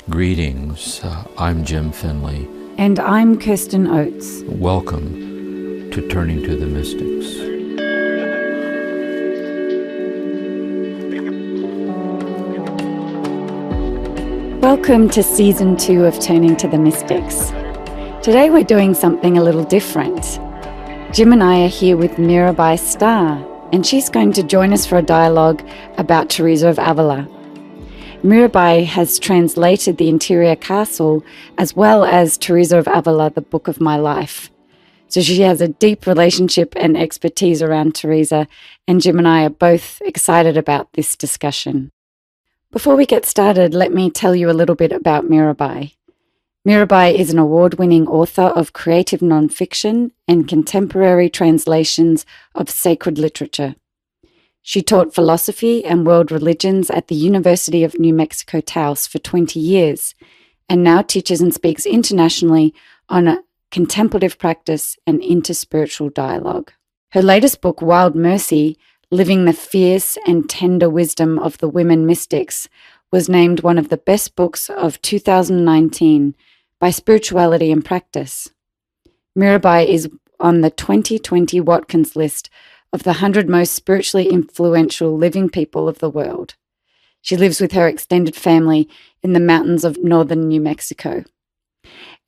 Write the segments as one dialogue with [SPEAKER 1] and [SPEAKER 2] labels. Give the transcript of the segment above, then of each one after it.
[SPEAKER 1] Greetings, I'm Jim Finley.
[SPEAKER 2] And I'm Kirsten Oates.
[SPEAKER 1] Welcome to Turning to the Mystics.
[SPEAKER 2] Welcome to Season 2 of Turning to the Mystics. Today we're doing something a little different. Jim and I are here with Mirabai Starr, and she's going to join us for a dialogue about Teresa of Avila. Mirabai has translated The Interior Castle as well as Teresa of Avila, The Book of My Life. So she has a deep relationship and expertise around Teresa, and Jim and I are both excited about this discussion. Before we get started, let me tell you a little bit about Mirabai. Mirabai is an award-winning author of creative nonfiction and contemporary translations of sacred literature. She taught philosophy and world religions at the University of New Mexico Taos for 20 years, and now teaches and speaks internationally on a contemplative practice and interspiritual dialogue. Her latest book, Wild Mercy, Living the Fierce and Tender Wisdom of the Women Mystics, was named one of the best books of 2019 by Spirituality and Practice. Mirabai is on the 2020 Watkins list of the 100 most spiritually influential living people of the world. She lives with her extended family in the mountains of northern New Mexico.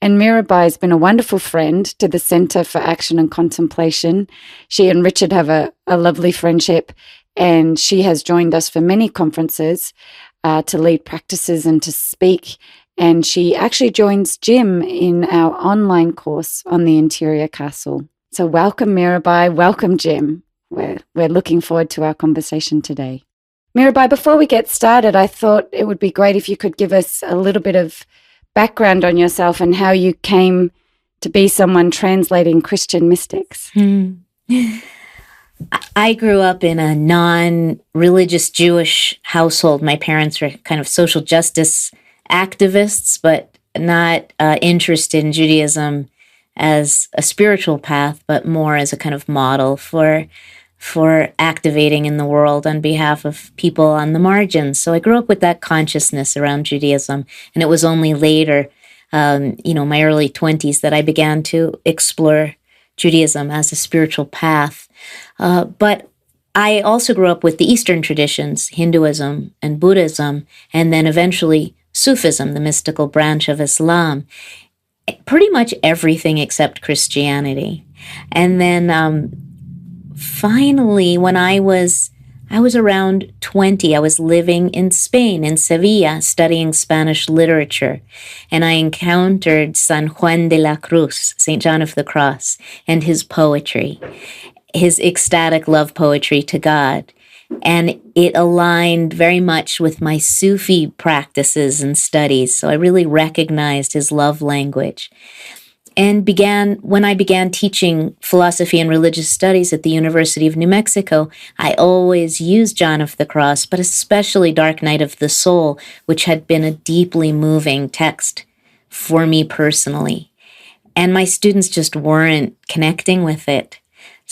[SPEAKER 2] And Mirabai has been a wonderful friend to the Center for Action and Contemplation. She and Richard have a lovely friendship, and she has joined us for many conferences to lead practices and to speak. And she actually joins Jim in our online course on the Interior Castle. So welcome, Mirabai. Welcome, Jim. We're looking forward to our conversation today. Mirabai, before we get started, I thought it would be great if you could give us a little bit of background on yourself and how you came to be someone translating Christian mystics.
[SPEAKER 3] I grew up in a non-religious Jewish household. My parents were kind of social justice activists, but not interested in Judaism as a spiritual path, but more as a kind of model for activating in the world on behalf of people on the margins. So I grew up with that consciousness around Judaism, and it was only later, my early 20s, that I began to explore Judaism as a spiritual path. But I also grew up with the Eastern traditions, Hinduism and Buddhism, and then eventually Sufism, the mystical branch of Islam. Pretty much everything except Christianity. And then finally, when I was around 20, I was living in Spain, in Sevilla, studying Spanish literature. And I encountered San Juan de la Cruz, St. John of the Cross, and his poetry, his ecstatic love poetry to God. And it aligned very much with my Sufi practices and studies. So I really recognized his love language. And when I began teaching philosophy and religious studies at the University of New Mexico, I always used John of the Cross, but especially Dark Night of the Soul, which had been a deeply moving text for me personally. And my students just weren't connecting with it.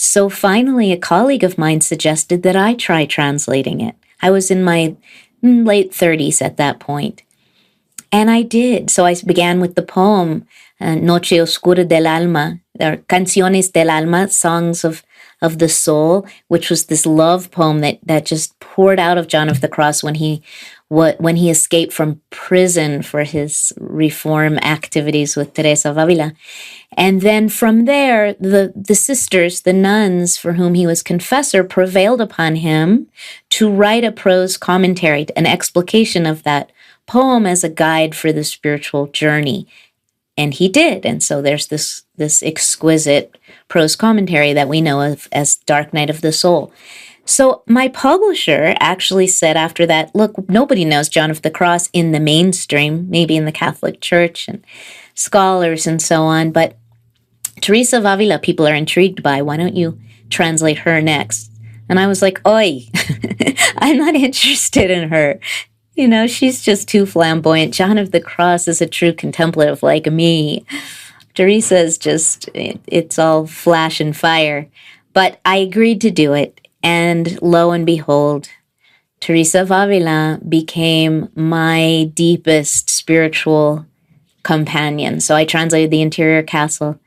[SPEAKER 3] So finally, a colleague of mine suggested that I try translating it. I was in my late 30s at that point. And I did. So I began with the poem, Noche Oscura del Alma, or Canciones del Alma, Songs of the Soul, which was this love poem that just poured out of John of the Cross when he escaped from prison for his reform activities with Teresa of Avila. And then from there, the sisters, the nuns for whom he was confessor, prevailed upon him to write a prose commentary, an explication of that poem as a guide for the spiritual journey. And he did. And so there's this exquisite prose commentary that we know of as Dark Night of the Soul. So my publisher actually said after that, look, nobody knows John of the Cross in the mainstream, maybe in the Catholic Church and scholars and so on, but Teresa of Avila people are intrigued by. Why don't you translate her next? And I was like, oi, I'm not interested in her. She's just too flamboyant. John of the Cross is a true contemplative like me. Teresa is just, it's all flash and fire. But I agreed to do it. And lo and behold, Teresa of Avila became my deepest spiritual companion. So I translated The Interior Castle,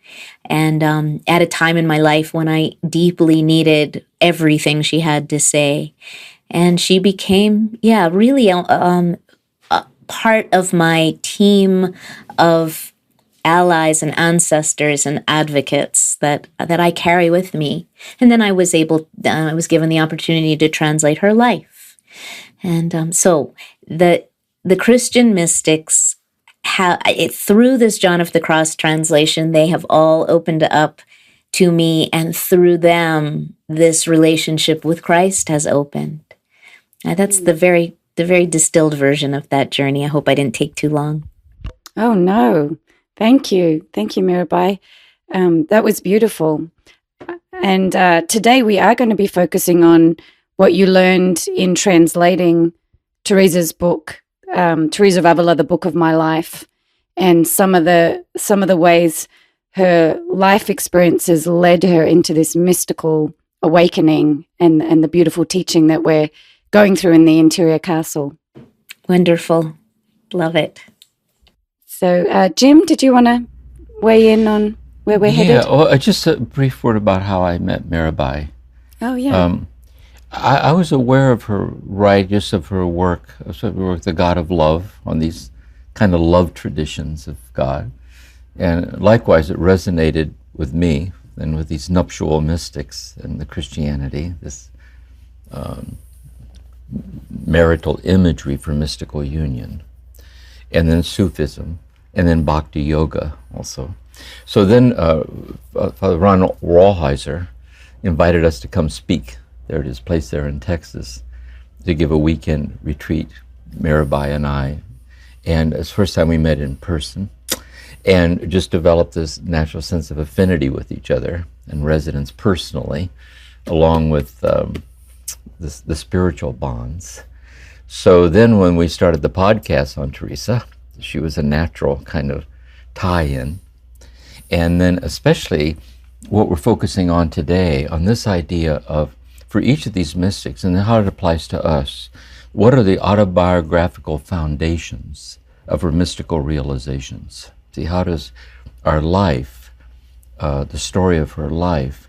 [SPEAKER 3] and at a time in my life when I deeply needed everything she had to say. And she became, really a part of my team of allies and ancestors and advocates that I carry with me. And then I was given the opportunity to translate her life. And so the Christian mystics through this John of the Cross translation, they have all opened up to me, and through them, this relationship with Christ has opened. That's the very distilled version of that journey. I hope I didn't take too long.
[SPEAKER 2] Oh, no. Thank you, Mirabai. That was beautiful. And today we are going to be focusing on what you learned in translating Teresa's book, Teresa of Avila, The Book of My Life, and some of the ways her life experiences led her into this mystical awakening and the beautiful teaching that we're going through in the Interior Castle.
[SPEAKER 3] Wonderful. Love it.
[SPEAKER 2] So, Jim, did you want to weigh in on where we're headed?
[SPEAKER 1] Yeah, well, just a brief word about how I met Mirabai.
[SPEAKER 2] Oh, yeah.
[SPEAKER 1] I was aware of her just of her work, The God of Love, on these kind of love traditions of God. And likewise, it resonated with me and with these nuptial mystics and the Christianity, this marital imagery for mystical union, and then Sufism, and then Bhakti Yoga also. So then Father Ron Rohrheiser invited us to come speak there at his place there in Texas to give a weekend retreat, Mirabai and I. And it's the first time we met in person and just developed this natural sense of affinity with each other and resonance personally, along with the spiritual bonds. So then when we started the podcast on Teresa, she was a natural kind of tie-in. And then especially what we're focusing on today, on this idea of, for each of these mystics, and how it applies to us, what are the autobiographical foundations of her mystical realizations? See, how does our life, the story of her life,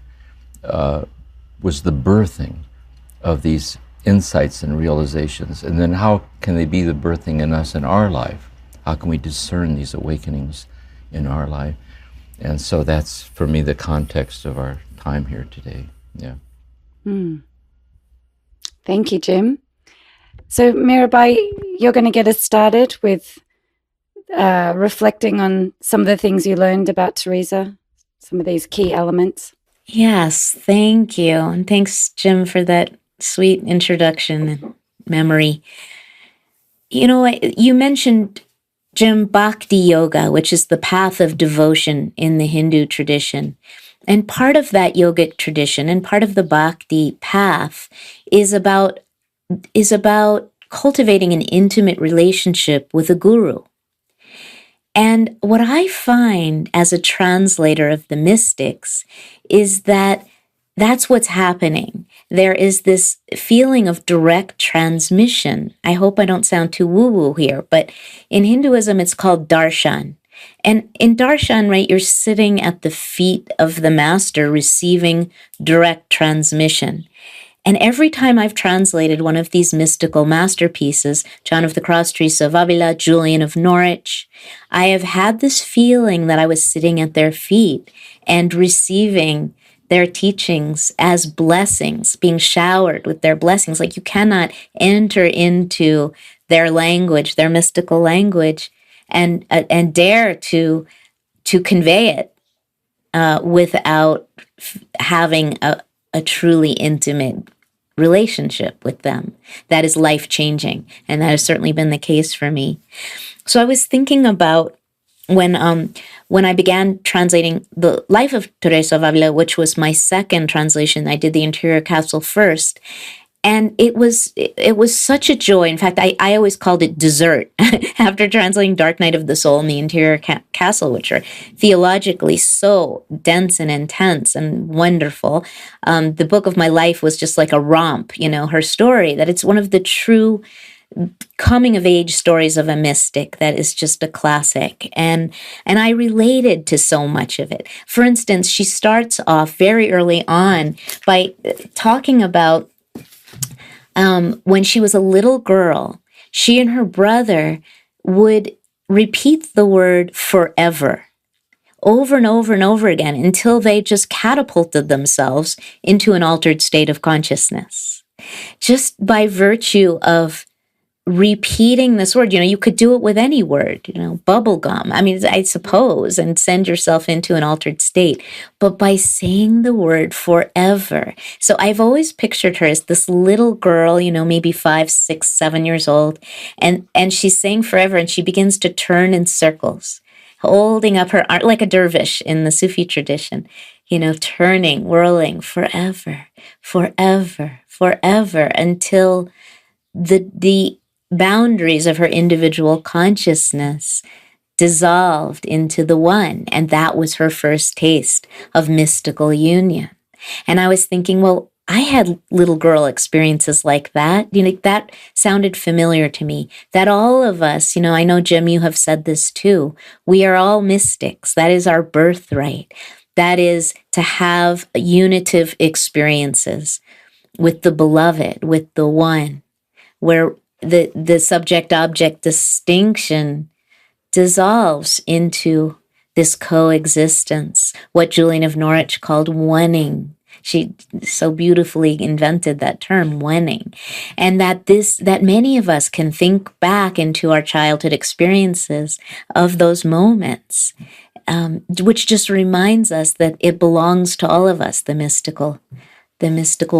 [SPEAKER 1] was the birthing of these insights and realizations, and then how can they be the birthing in us in our life? How can we discern these awakenings in our life? And so that's, for me, the context of our time here today. Yeah.
[SPEAKER 2] Thank you, Jim. So, Mirabai, you're going to get us started with reflecting on some of the things you learned about Teresa, some of these key elements.
[SPEAKER 3] Yes, thank you. And thanks, Jim, for that sweet introduction and memory. You know, you mentioned, Jim, Bhakti Yoga, which is the path of devotion in the Hindu tradition. And part of that yogic tradition and part of the Bhakti path is about cultivating an intimate relationship with a guru. And what I find as a translator of the mystics is that that's what's happening. There is this feeling of direct transmission. I hope I don't sound too woo-woo here, but in Hinduism, it's called darshan. And in darshan, right, you're sitting at the feet of the master receiving direct transmission. And every time I've translated one of these mystical masterpieces, John of the Cross, Teresa of Avila, Julian of Norwich, I have had this feeling that I was sitting at their feet and receiving their teachings as blessings, being showered with their blessings. Like you cannot enter into their language, their mystical language, and dare to convey it without having a truly intimate relationship with them. That is life-changing, and that has certainly been the case for me. So I was thinking about when I began translating the life of Teresa of Avila, which was my second translation. I did the Interior Castle first, And it was such a joy. In fact, I always called it dessert after translating Dark Night of the Soul and the Interior Castle, which are theologically so dense and intense and wonderful. The book of my life was just like a romp, her story, that it's one of the true coming of age stories of a mystic that is just a classic. And I related to so much of it. For instance, she starts off very early on by talking about when she was a little girl, she and her brother would repeat the word forever over and over and over again until they just catapulted themselves into an altered state of consciousness. Just by virtue of repeating this word, you could do it with any word, bubble gum, I suppose, and send yourself into an altered state. But by saying the word forever. So I've always pictured her as this little girl, maybe 5, 6, 7 years old. And she's saying forever, and she begins to turn in circles, holding up her arm like a dervish in the Sufi tradition, turning, whirling forever, forever, forever, until the boundaries of her individual consciousness dissolved into the one. And that was her first taste of mystical union. And I was thinking, well, I had little girl experiences like that. That sounded familiar to me. That all of us, I know, Jim, you have said this too. We are all mystics. That is our birthright. That is to have unitive experiences with the beloved, with the one, where the subject-object distinction dissolves into this coexistence, what Julian of Norwich called oneing. She so beautifully invented that term, oneing. And that many of us can think back into our childhood experiences of those moments, which just reminds us that it belongs to all of us, the mystical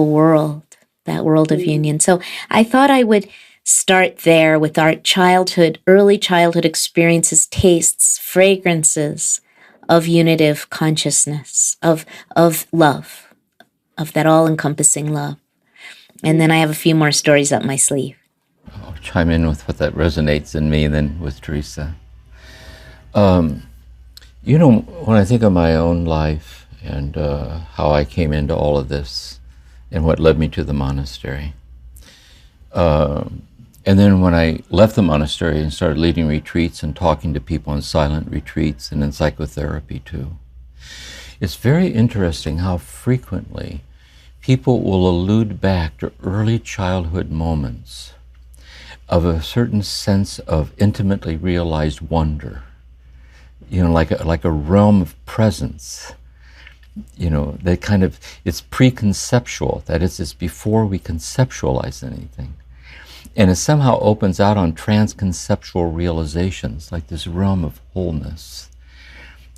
[SPEAKER 3] world, that world of union. So I thought I would start there with our early childhood experiences, tastes, fragrances of unitive consciousness, of love, of that all-encompassing love. And then I have a few more stories up my sleeve.
[SPEAKER 1] I'll chime in with what that resonates in me, then with Teresa. When I think of my own life and how I came into all of this and what led me to the monastery, and then when I left the monastery and started leading retreats and talking to people in silent retreats and in psychotherapy too, it's very interesting how frequently people will allude back to early childhood moments of a certain sense of intimately realized wonder, like a realm of presence, that kind of, it's preconceptual, that is, it's before we conceptualize anything. And it somehow opens out on transconceptual realizations, like this realm of wholeness.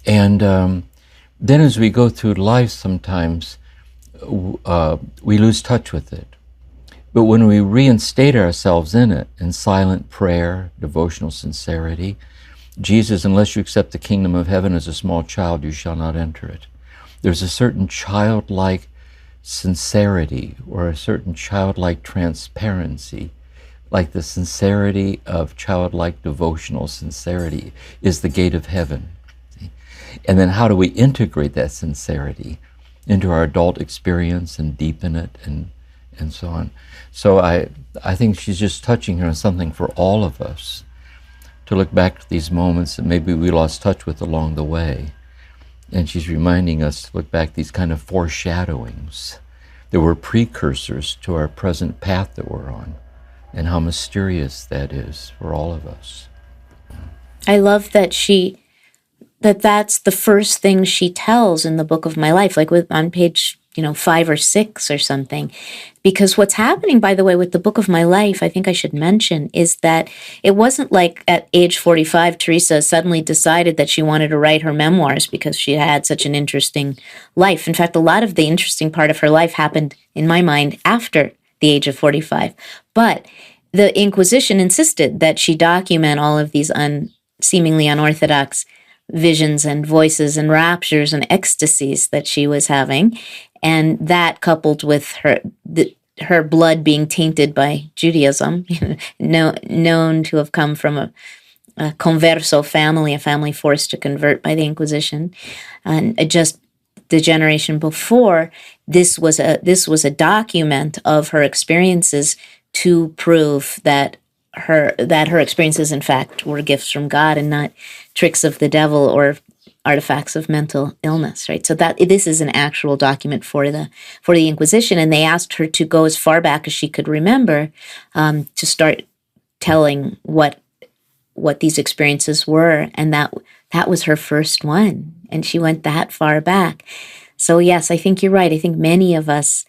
[SPEAKER 1] And then as we go through life, sometimes we lose touch with it. But when we reinstate ourselves in it, in silent prayer, devotional sincerity, Jesus, unless you accept the kingdom of heaven as a small child, you shall not enter it. There's a certain childlike sincerity or a certain childlike transparency, like the sincerity of childlike devotional sincerity is the gate of heaven. And then how do we integrate that sincerity into our adult experience and deepen it and so on? So I think she's just touching here on something for all of us, to look back to these moments that maybe we lost touch with along the way. And she's reminding us to look back these kind of foreshadowings that were precursors to our present path that we're on, and how mysterious that is for all of us.
[SPEAKER 3] I love that that's the first thing she tells in the book of my life, like on page 5 or 6 or something. Because what's happening, by the way, with the book of my life, I think I should mention, is that it wasn't like at age 45, Teresa suddenly decided that she wanted to write her memoirs because she had such an interesting life. In fact, a lot of the interesting part of her life happened, in my mind, after the age of 45. But the Inquisition insisted that she document all of these seemingly unorthodox visions and voices and raptures and ecstasies that she was having. And that, coupled with her blood being tainted by Judaism, known to have come from a converso family, a family forced to convert by the Inquisition, and just the generation before, this was a document of her experiences to prove that her experiences, in fact, were gifts from God and not tricks of the devil or artifacts of mental illness, right? So that this is an actual document for the Inquisition, and they asked her to go as far back as she could remember to start telling what these experiences were, and that was her first one, and she went that far back. So yes, I think you're right. I think many of us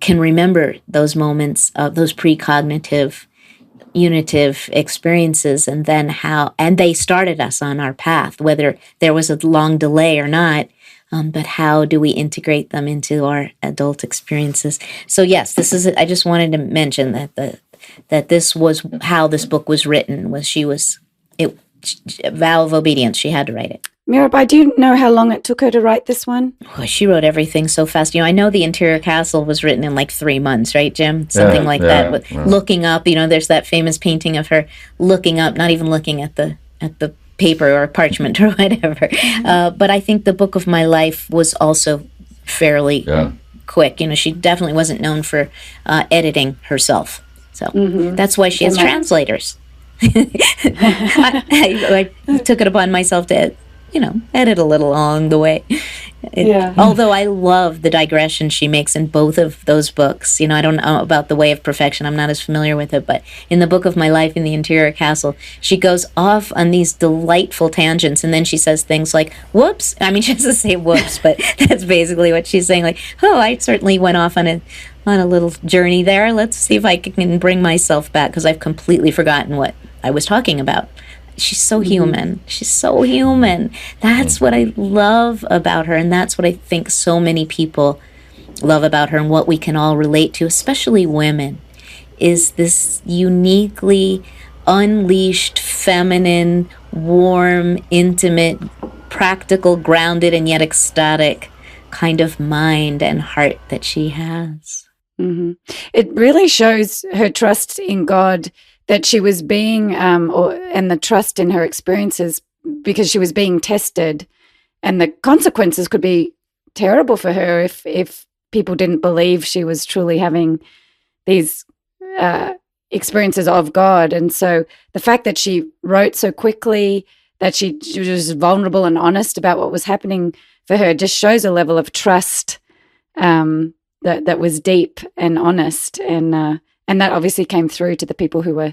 [SPEAKER 3] can remember those moments of those precognitive, unitive experiences, and then and they started us on our path, whether there was a long delay or not. But how do we integrate them into our adult experiences? So yes, this is. I just wanted to mention that this was how this book was written. Vow of obedience. She had to write it.
[SPEAKER 2] Mirabai, do you know how long it took her to write this one?
[SPEAKER 3] Oh, she wrote everything so fast. I know the Interior Castle was written in like 3 months, right, Jim? Something like that. Looking up, there's that famous painting of her looking up, not even looking at the paper or parchment or whatever. But I think the Book of My Life was also fairly quick. She definitely wasn't known for editing herself. So that's why she has translators. I took it upon myself to edit a little along the way. Although I love the digression she makes in both of those books. I don't know about The Way of Perfection. I'm not as familiar with it. But in the Book of My Life, in the Interior Castle, she goes off on these delightful tangents. And then she says things like, whoops. I mean, she doesn't say whoops, but that's basically what she's saying. Like, oh, I certainly went off on a little journey there. Let's see if I can bring myself back, because I've completely forgotten what I was talking about. She's so human. She's so human. That's what I love about her, and that's what I think so many people love about her, and what we can all relate to, especially women, is this uniquely unleashed, feminine, warm, intimate, practical, grounded, and yet ecstatic kind of mind and heart that she has.
[SPEAKER 2] Mm-hmm. It really shows her trust in God, that she was being, and the trust in her experiences, because she was being tested, and the consequences could be terrible for her if people didn't believe she was truly having these experiences of God. And so the fact that she wrote so quickly, that she was vulnerable and honest about what was happening for her, just shows a level of trust that was deep and honest, and that obviously came through to the people who were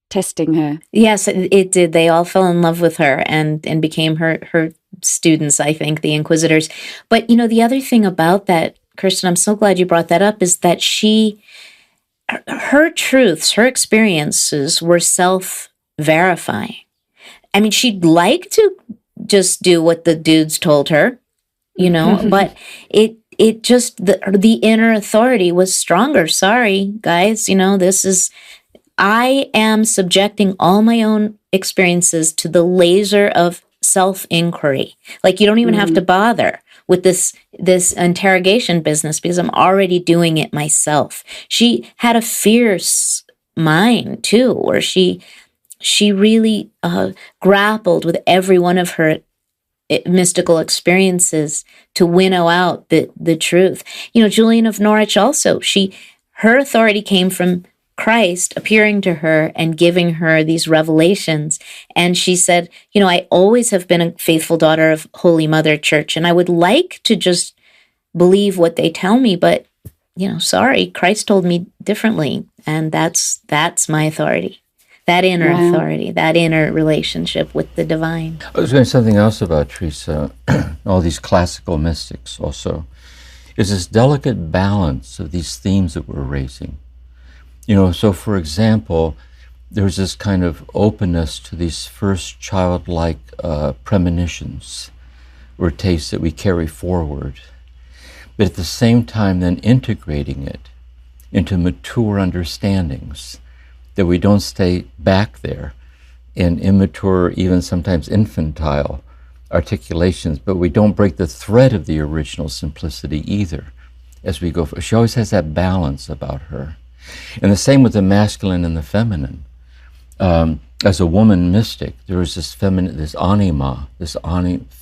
[SPEAKER 2] testing her.
[SPEAKER 3] Yes, it did. They all fell in love with her and became her students, I think, the Inquisitors. But, the other thing about that, Kirsten, I'm so glad you brought that up, is that her truths, her experiences were self-verifying. I mean, she'd like to just do what the dudes told her, but it just, the inner authority was stronger. Sorry, guys, I am subjecting all my own experiences to the laser of self-inquiry. Like, you don't even have to bother with this interrogation business, because I'm already doing it myself. She had a fierce mind too, where she really grappled with every one of her mystical experiences to winnow out the truth. Julian of Norwich also, her authority came from Christ appearing to her and giving her these revelations. And she said, I always have been a faithful daughter of Holy Mother Church, and I would like to just believe what they tell me, but, sorry, Christ told me differently. And that's my authority. That inner authority, that inner relationship with the divine.
[SPEAKER 1] I was going to say something else about Teresa, all these classical mystics also, is this delicate balance of these themes that we're raising. So for example, there's this kind of openness to these first childlike premonitions or tastes that we carry forward, but at the same time then integrating it into mature understandings, that we don't stay back there in immature, even sometimes infantile articulations, but we don't break the thread of the original simplicity either. as we go. She always has that balance about her. And the same with the masculine and the feminine. As a woman mystic, there is this feminine, this anima,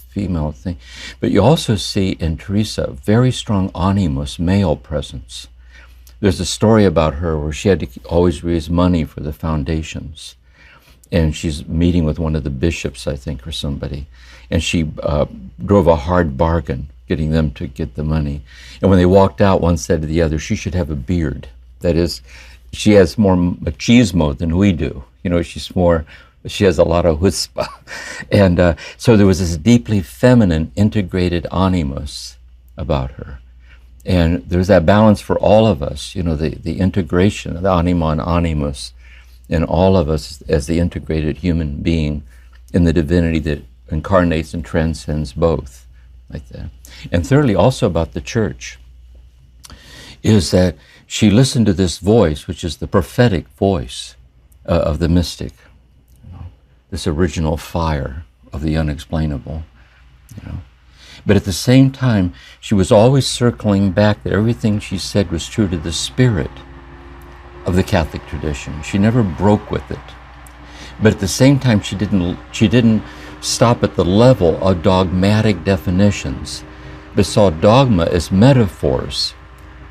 [SPEAKER 1] female thing. But you also see in Teresa a very strong animus, male presence. There's a story about her where she had to always raise money for the foundations. And she's meeting with one of the bishops, I think, or somebody. And she drove a hard bargain, getting them to get the money. And when they walked out, one said to the other, she should have a beard. That is, she has more machismo than we do. You know, she has a lot of chutzpah. And so there was this deeply feminine, integrated animus about her. And there's that balance for all of us, you know, the integration of the anima and animus in all of us as the integrated human being in the divinity that incarnates and transcends both, like that. And thirdly, also about the church, is that she listened to this voice, which is the prophetic voice of the mystic, you know, this original fire of the unexplainable, you know. But at the same time, she was always circling back that everything she said was true to the spirit of the Catholic tradition. She never broke with it. But at the same time, she didn't stop at the level of dogmatic definitions, but saw dogma as metaphors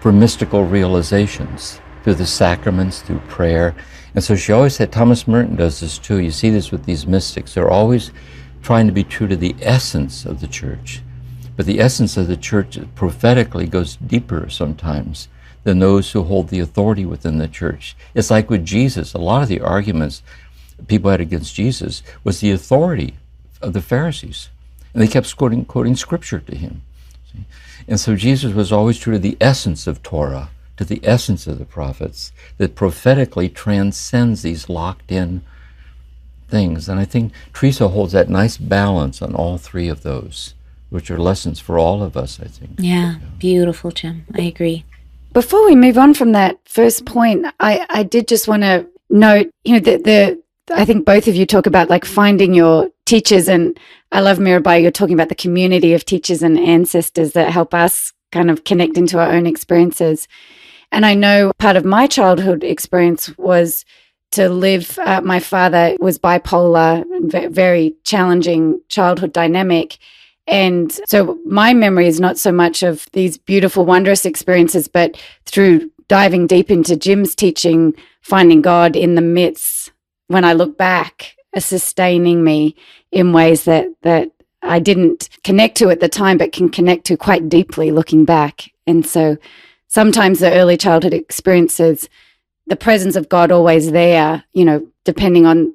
[SPEAKER 1] for mystical realizations through the sacraments, through prayer. And so she always said, Thomas Merton does this too. You see this with these mystics. They're always trying to be true to the essence of the church. But the essence of the church prophetically goes deeper sometimes than those who hold the authority within the church. It's like with Jesus. A lot of the arguments people had against Jesus was the authority of the Pharisees. And they kept quoting scripture to him. See? And so Jesus was always true to the essence of Torah, to the essence of the prophets, that prophetically transcends these locked-in things. And I think Teresa holds that nice balance on all three of those, which are lessons for all of us, I think.
[SPEAKER 3] Yeah, beautiful, Jim. I agree.
[SPEAKER 2] Before we move on from that first point, I did just want to note, you know, I think both of you talk about like finding your teachers, and I love Mirabai, you're talking about the community of teachers and ancestors that help us kind of connect into our own experiences. And I know part of my childhood experience was to live, my father was bipolar, very challenging childhood dynamic. And so my memory is not so much of these beautiful, wondrous experiences, but through diving deep into Jim's teaching, finding God in the midst, when I look back, sustaining me in ways that I didn't connect to at the time, but can connect to quite deeply looking back. And so sometimes the early childhood experiences, the presence of God always there, you know, depending on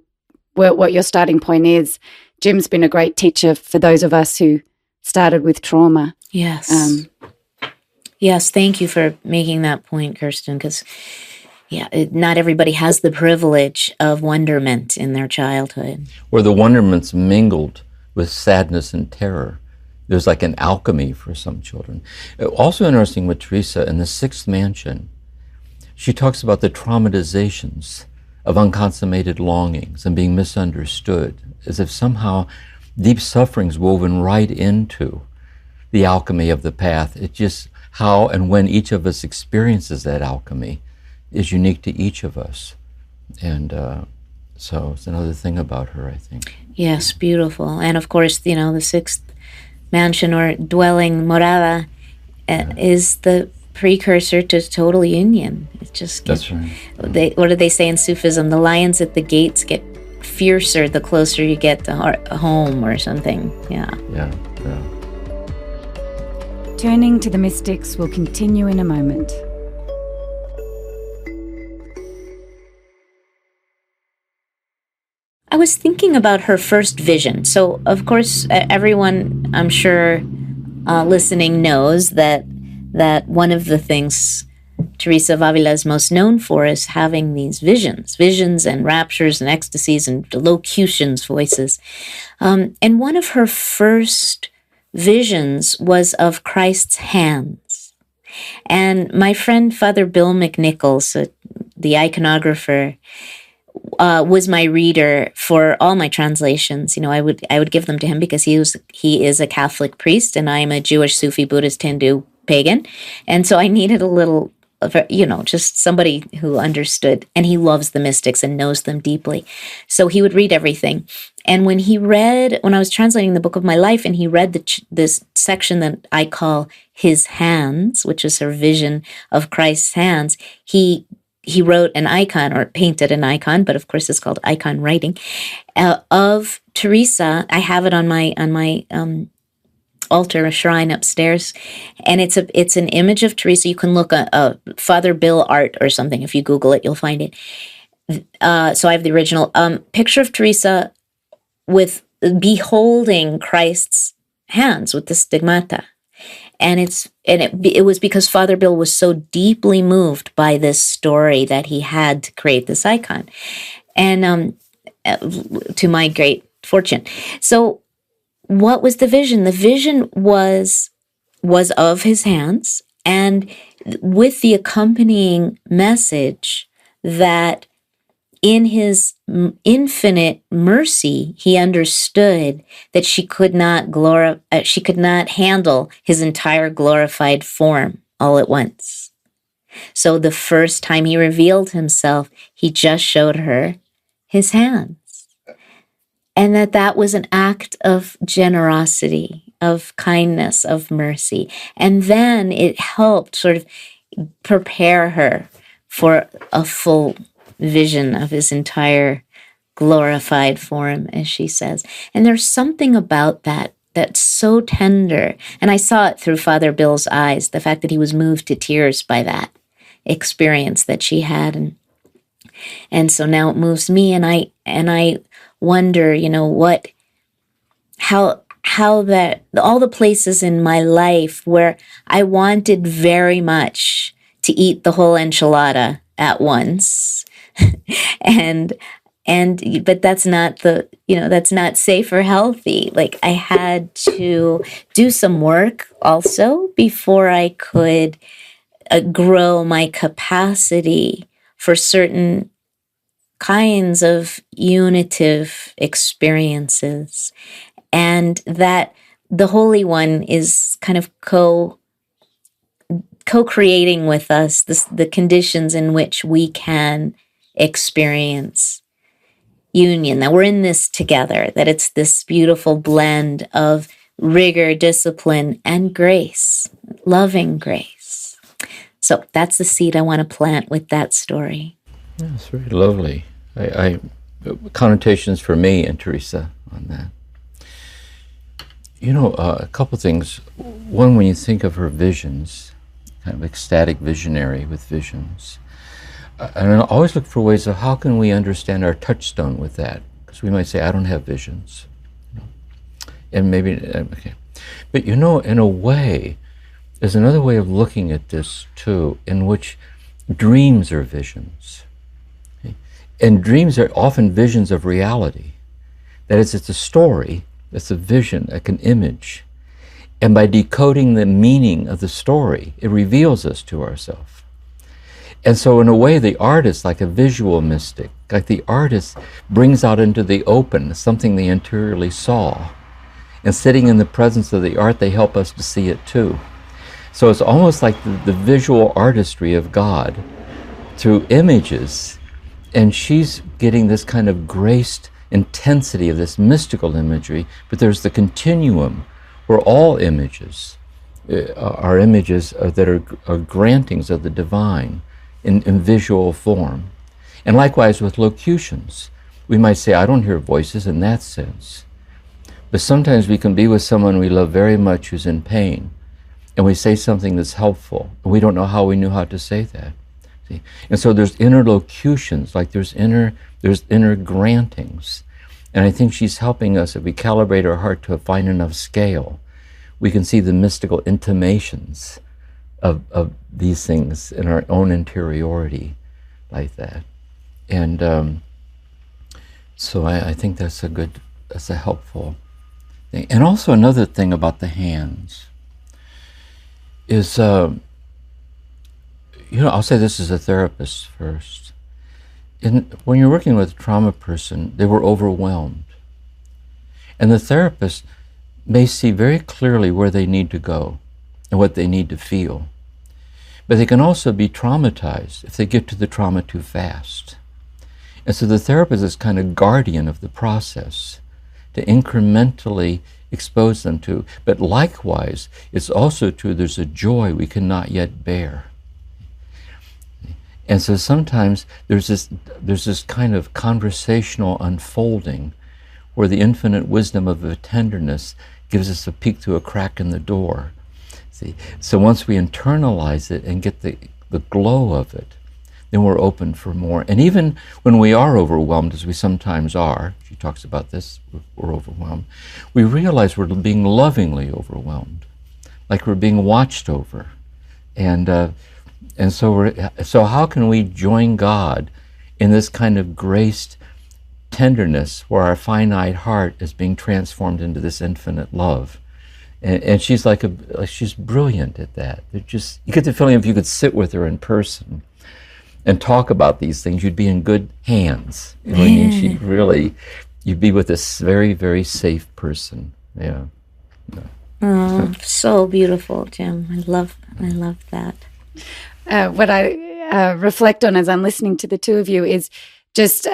[SPEAKER 2] what your starting point is. Jim's been a great teacher for those of us who started with trauma.
[SPEAKER 3] Yes. Yes, thank you for making that point, Kirsten, because not everybody has the privilege of wonderment in their childhood.
[SPEAKER 1] Where the wonderment's mingled with sadness and terror. There's like an alchemy for some children. Also interesting with Teresa, in the Sixth Mansion, she talks about the traumatizations of unconsummated longings and being misunderstood, as if somehow deep suffering's woven right into the alchemy of the path. It's just how and when each of us experiences that alchemy is unique to each of us. And so it's another thing about her, I think.
[SPEAKER 3] Yes, beautiful. And of course, you know, the Sixth Mansion or dwelling, morada, is the precursor to total union. It just gets,
[SPEAKER 1] that's right.
[SPEAKER 3] What do they say in Sufism? The lions at the gates get fiercer the closer you get to home or something. Yeah.
[SPEAKER 2] Turning to the mystics will continue in a moment.
[SPEAKER 3] I was thinking about her first vision. So, of course, everyone, I'm sure, listening knows that one of the things Teresa of Avila is most known for is having these visions and raptures and ecstasies and locutions, voices. And one of her first visions was of Christ's hands. And my friend, Father Bill McNichols, the iconographer, was my reader for all my translations. You know, I would give them to him because he is a Catholic priest, and I'm a Jewish Sufi Buddhist Hindu pagan. And so I needed a little, just somebody who understood. And he loves the mystics and knows them deeply. So he would read everything. And when I was translating the Book of My Life, and he read this section that I call his hands, which is her vision of Christ's hands, he wrote an icon, or painted an icon, but of course it's called icon writing, of Teresa. I have it on my altar, a shrine upstairs, and it's an image of Teresa. You can look at Father Bill art or something. If you Google it, you'll find it. So I have the original picture of Teresa with beholding Christ's hands with the stigmata. And it was because Father Bill was so deeply moved by this story that he had to create this icon, and to my great fortune. So, what was the vision? The vision was of his hands, and with the accompanying message that in his infinite mercy, he understood that she could not handle his entire glorified form all at once. So the first time he revealed himself, he just showed her his hands. And that was an act of generosity, of kindness, of mercy. And then it helped sort of prepare her for a full vision of his entire glorified form, as she says. And there's something about that that's so tender. And I saw it through Father Bill's eyes, the fact that he was moved to tears by that experience that she had. And so now it moves me, and I wonder, how that all the places in my life where I wanted very much to eat the whole enchilada at once, but that's not that's not safe or healthy. Like, I had to do some work also before I could grow my capacity for certain kinds of unitive experiences, and that the Holy One is kind of co-creating with us the conditions in which we can experience union, that we're in this together, that it's this beautiful blend of rigor, discipline, and grace, loving grace. So that's the seed I want to plant with that story.
[SPEAKER 1] That's very lovely. I connotations for me and Teresa on that. A couple things. One, when you think of her visions, kind of ecstatic visionary with visions, and I always look for ways of how can we understand our touchstone with that, because we might say, I don't have visions, and maybe, okay. But in a way, there's another way of looking at this too, in which dreams are visions. Okay? And dreams are often visions of reality. That is, it's a story, it's a vision, like an image. And by decoding the meaning of the story, it reveals us to ourselves. And so in a way, the artist, like a visual mystic, like the artist brings out into the open something they interiorly saw. And sitting in the presence of the art, they help us to see it too. So it's almost like the visual artistry of God through images. And she's getting this kind of graced intensity of this mystical imagery, but there's the continuum where all images are images that are grantings of the divine in visual form. And likewise with locutions. We might say, I don't hear voices in that sense. But sometimes we can be with someone we love very much who's in pain, and we say something that's helpful, and we don't know how we knew how to say that. See? And so there's inner locutions, like there's inner grantings. And I think she's helping us, if we calibrate our heart to a fine enough scale, we can see the mystical intimations of these things in our own interiority like that. And so I think that's a helpful thing. And also another thing about the hands is, I'll say this as a therapist first. When you're working with a trauma person, they were overwhelmed. And the therapist may see very clearly where they need to go. and what they need to feel. But they can also be traumatized if they get to the trauma too fast. And so the therapist is kind of guardian of the process to incrementally expose them to. But likewise, it's also true there's a joy we cannot yet bear. And so sometimes there's this kind of conversational unfolding where the infinite wisdom of the tenderness gives us a peek through a crack in the door. See? So once we internalize it and get the glow of it, then we're open for more. And even when we are overwhelmed, as we sometimes are, she talks about this, we're overwhelmed, we realize we're being lovingly overwhelmed, like we're being watched over. And so how can we join God in this kind of graced tenderness where our finite heart is being transformed into this infinite love? And she's she's brilliant at that. You get the feeling if you could sit with her in person and talk about these things, you'd be in good hands. You know what I mean? You'd be with this very, very safe person. Yeah.
[SPEAKER 3] Oh, so beautiful, Jim. I love that.
[SPEAKER 2] What I reflect on as I'm listening to the two of you is just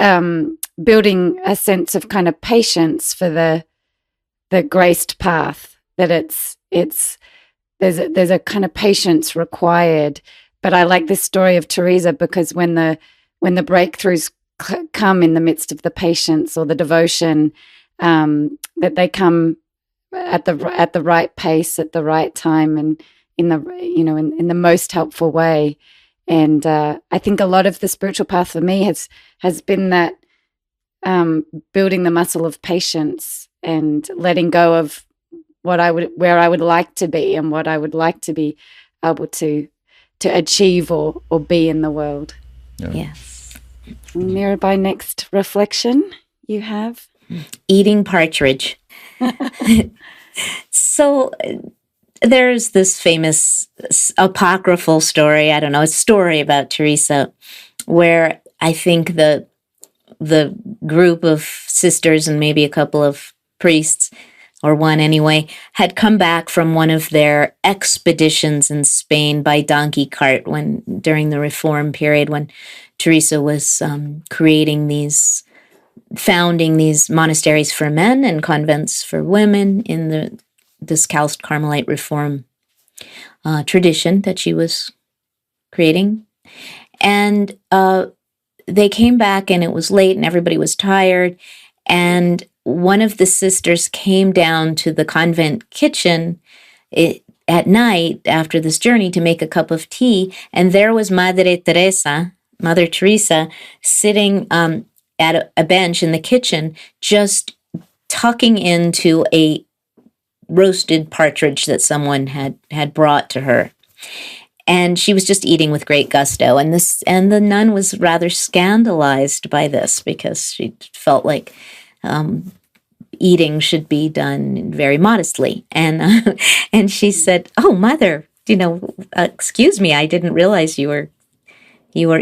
[SPEAKER 2] building a sense of kind of patience for the graced path. That there's a kind of patience required. But I like this story of Teresa because when the breakthroughs come in the midst of the patience or the devotion, that they come at the right pace, at the right time, and in the most helpful way. And I think a lot of the spiritual path for me has been that building the muscle of patience and letting go of where I would like to be and what I would like to be able to achieve or be in the world.
[SPEAKER 1] Yeah.
[SPEAKER 3] Yes.
[SPEAKER 2] Mirabai, next reflection you have?
[SPEAKER 3] Eating partridge. So there's this famous apocryphal story, a story about Teresa, where I think the group of sisters and maybe a couple of priests, or one anyway, had come back from one of their expeditions in Spain by donkey cart during the Reform period, when Teresa was founding these monasteries for men and convents for women in the Discalced Carmelite Reform tradition that she was creating. And they came back and it was late and everybody was tired, and one of the sisters came down to the convent kitchen at night after this journey to make a cup of tea, and there was Mother Teresa, sitting at a bench in the kitchen, just tucking into a roasted partridge that someone had brought to her. And she was just eating with great gusto. And the nun was rather scandalized by this because she felt like eating should be done very modestly. And she said, "Oh, Mother, excuse me, I didn't realize you were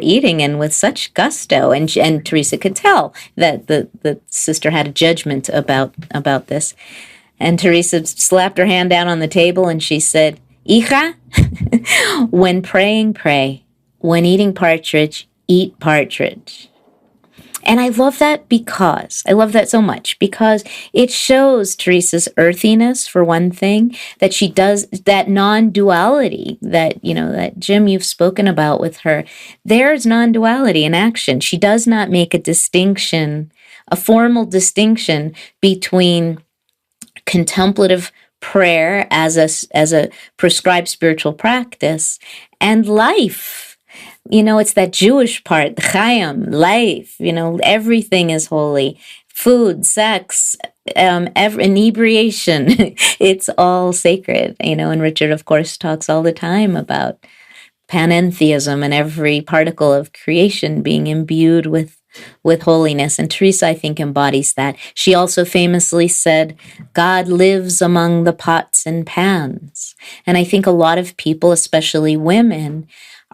[SPEAKER 3] eating and with such gusto." And Teresa could tell that the sister had a judgment about this. And Teresa slapped her hand down on the table and she said, "Hija, when praying, pray. When eating partridge, eat partridge." And I love that so much because it shows Teresa's earthiness, for one thing, that she does that non-duality that Jim, you've spoken about with her. There's non-duality in action. She does not make a formal distinction between contemplative prayer as a prescribed spiritual practice and life. It's that Jewish part, the Chaim, life. Everything is holy. Food, sex, inebriation. It's all sacred. And Richard, of course, talks all the time about panentheism and every particle of creation being imbued with holiness. And Teresa, I think, embodies that. She also famously said, "God lives among the pots and pans." And I think a lot of people, especially women,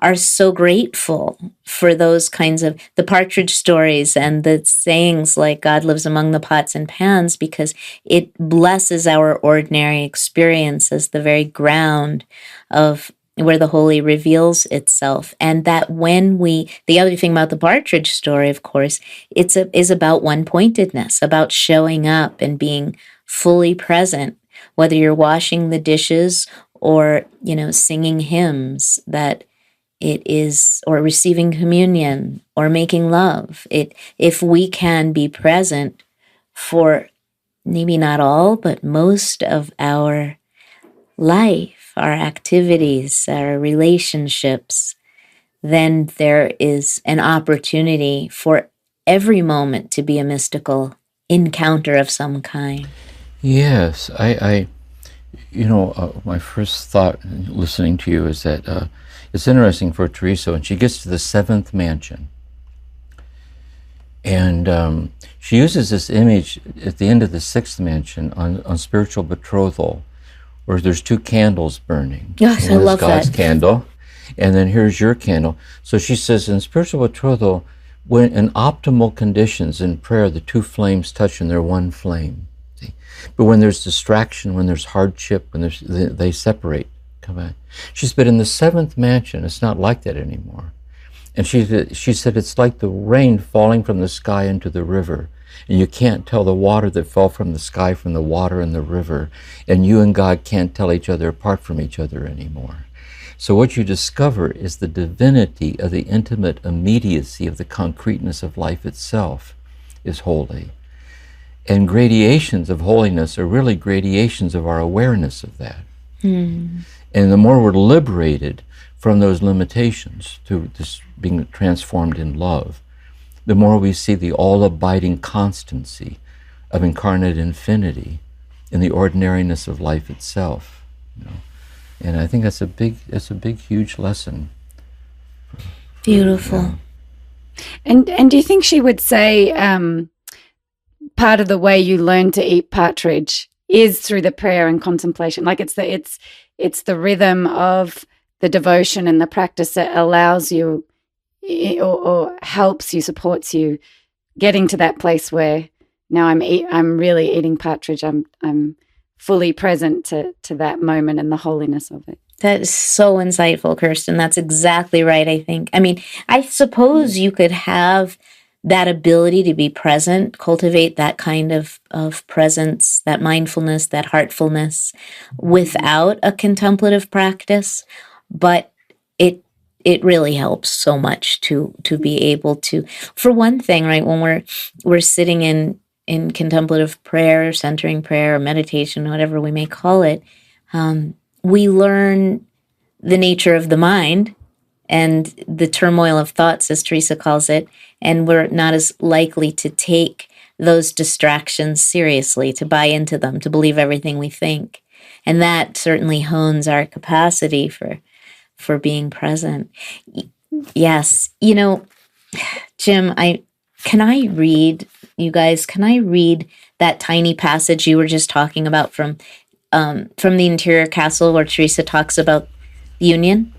[SPEAKER 3] are so grateful for those kinds of the partridge stories and the sayings like God lives among the pots and pans, because it blesses our ordinary experience as the very ground of where the holy reveals itself. And that when the other thing about the partridge story, of course, is about one-pointedness, about showing up and being fully present, whether you're washing the dishes or, singing hymns, that it is, or receiving communion or making love. If we can be present for maybe not all, but most of our life, our activities, our relationships, then there is an opportunity for every moment to be a mystical encounter of some kind.
[SPEAKER 1] Yes, my first thought listening to you is that it's interesting for Teresa when she gets to the seventh mansion, and she uses this image at the end of the sixth mansion on spiritual betrothal, where there's two candles burning.
[SPEAKER 3] Yes, I love
[SPEAKER 1] God's
[SPEAKER 3] that.
[SPEAKER 1] candle, and then here's your candle. So she says in spiritual betrothal, when in optimal conditions in prayer, the two flames touch and they're one flame. See? But when there's distraction, when there's hardship, they separate. Come on. She said, but in the seventh mansion, it's not like that anymore. And she said, it's like the rain falling from the sky into the river. And you can't tell the water that fell from the sky from the water in the river. And you and God can't tell each other apart from each other anymore. So what you discover is the divinity of the intimate immediacy of the concreteness of life itself is holy. And gradations of holiness are really gradations of our awareness of that. And the more we're liberated from those limitations to this being transformed in love, the more we see the all-abiding constancy of incarnate infinity in the ordinariness of life itself. And I think that's a big, huge lesson.
[SPEAKER 3] Beautiful.
[SPEAKER 2] And do you think she would say part of the way you learn to eat partridge is through the prayer and contemplation? Like it's the rhythm of the devotion and the practice that allows you or helps you, supports you getting to that place where now I'm really eating partridge. I'm fully present to that moment and the holiness of it.
[SPEAKER 3] That is so insightful, Kirsten. That's exactly right, I think. I mean, I suppose you could have that ability to be present, cultivate that kind of presence, that mindfulness, that heartfulness without a contemplative practice. But it really helps so much to be able to, for one thing, right, when we're sitting in contemplative prayer, centering prayer, or meditation, whatever we may call it, we learn the nature of the mind and the turmoil of thoughts, as Teresa calls it, and we're not as likely to take those distractions seriously, to buy into them, to believe everything we think. And that certainly hones our capacity for being present. Yes. Jim, can I read that tiny passage you were just talking about from the Interior Castle, where Teresa talks about union?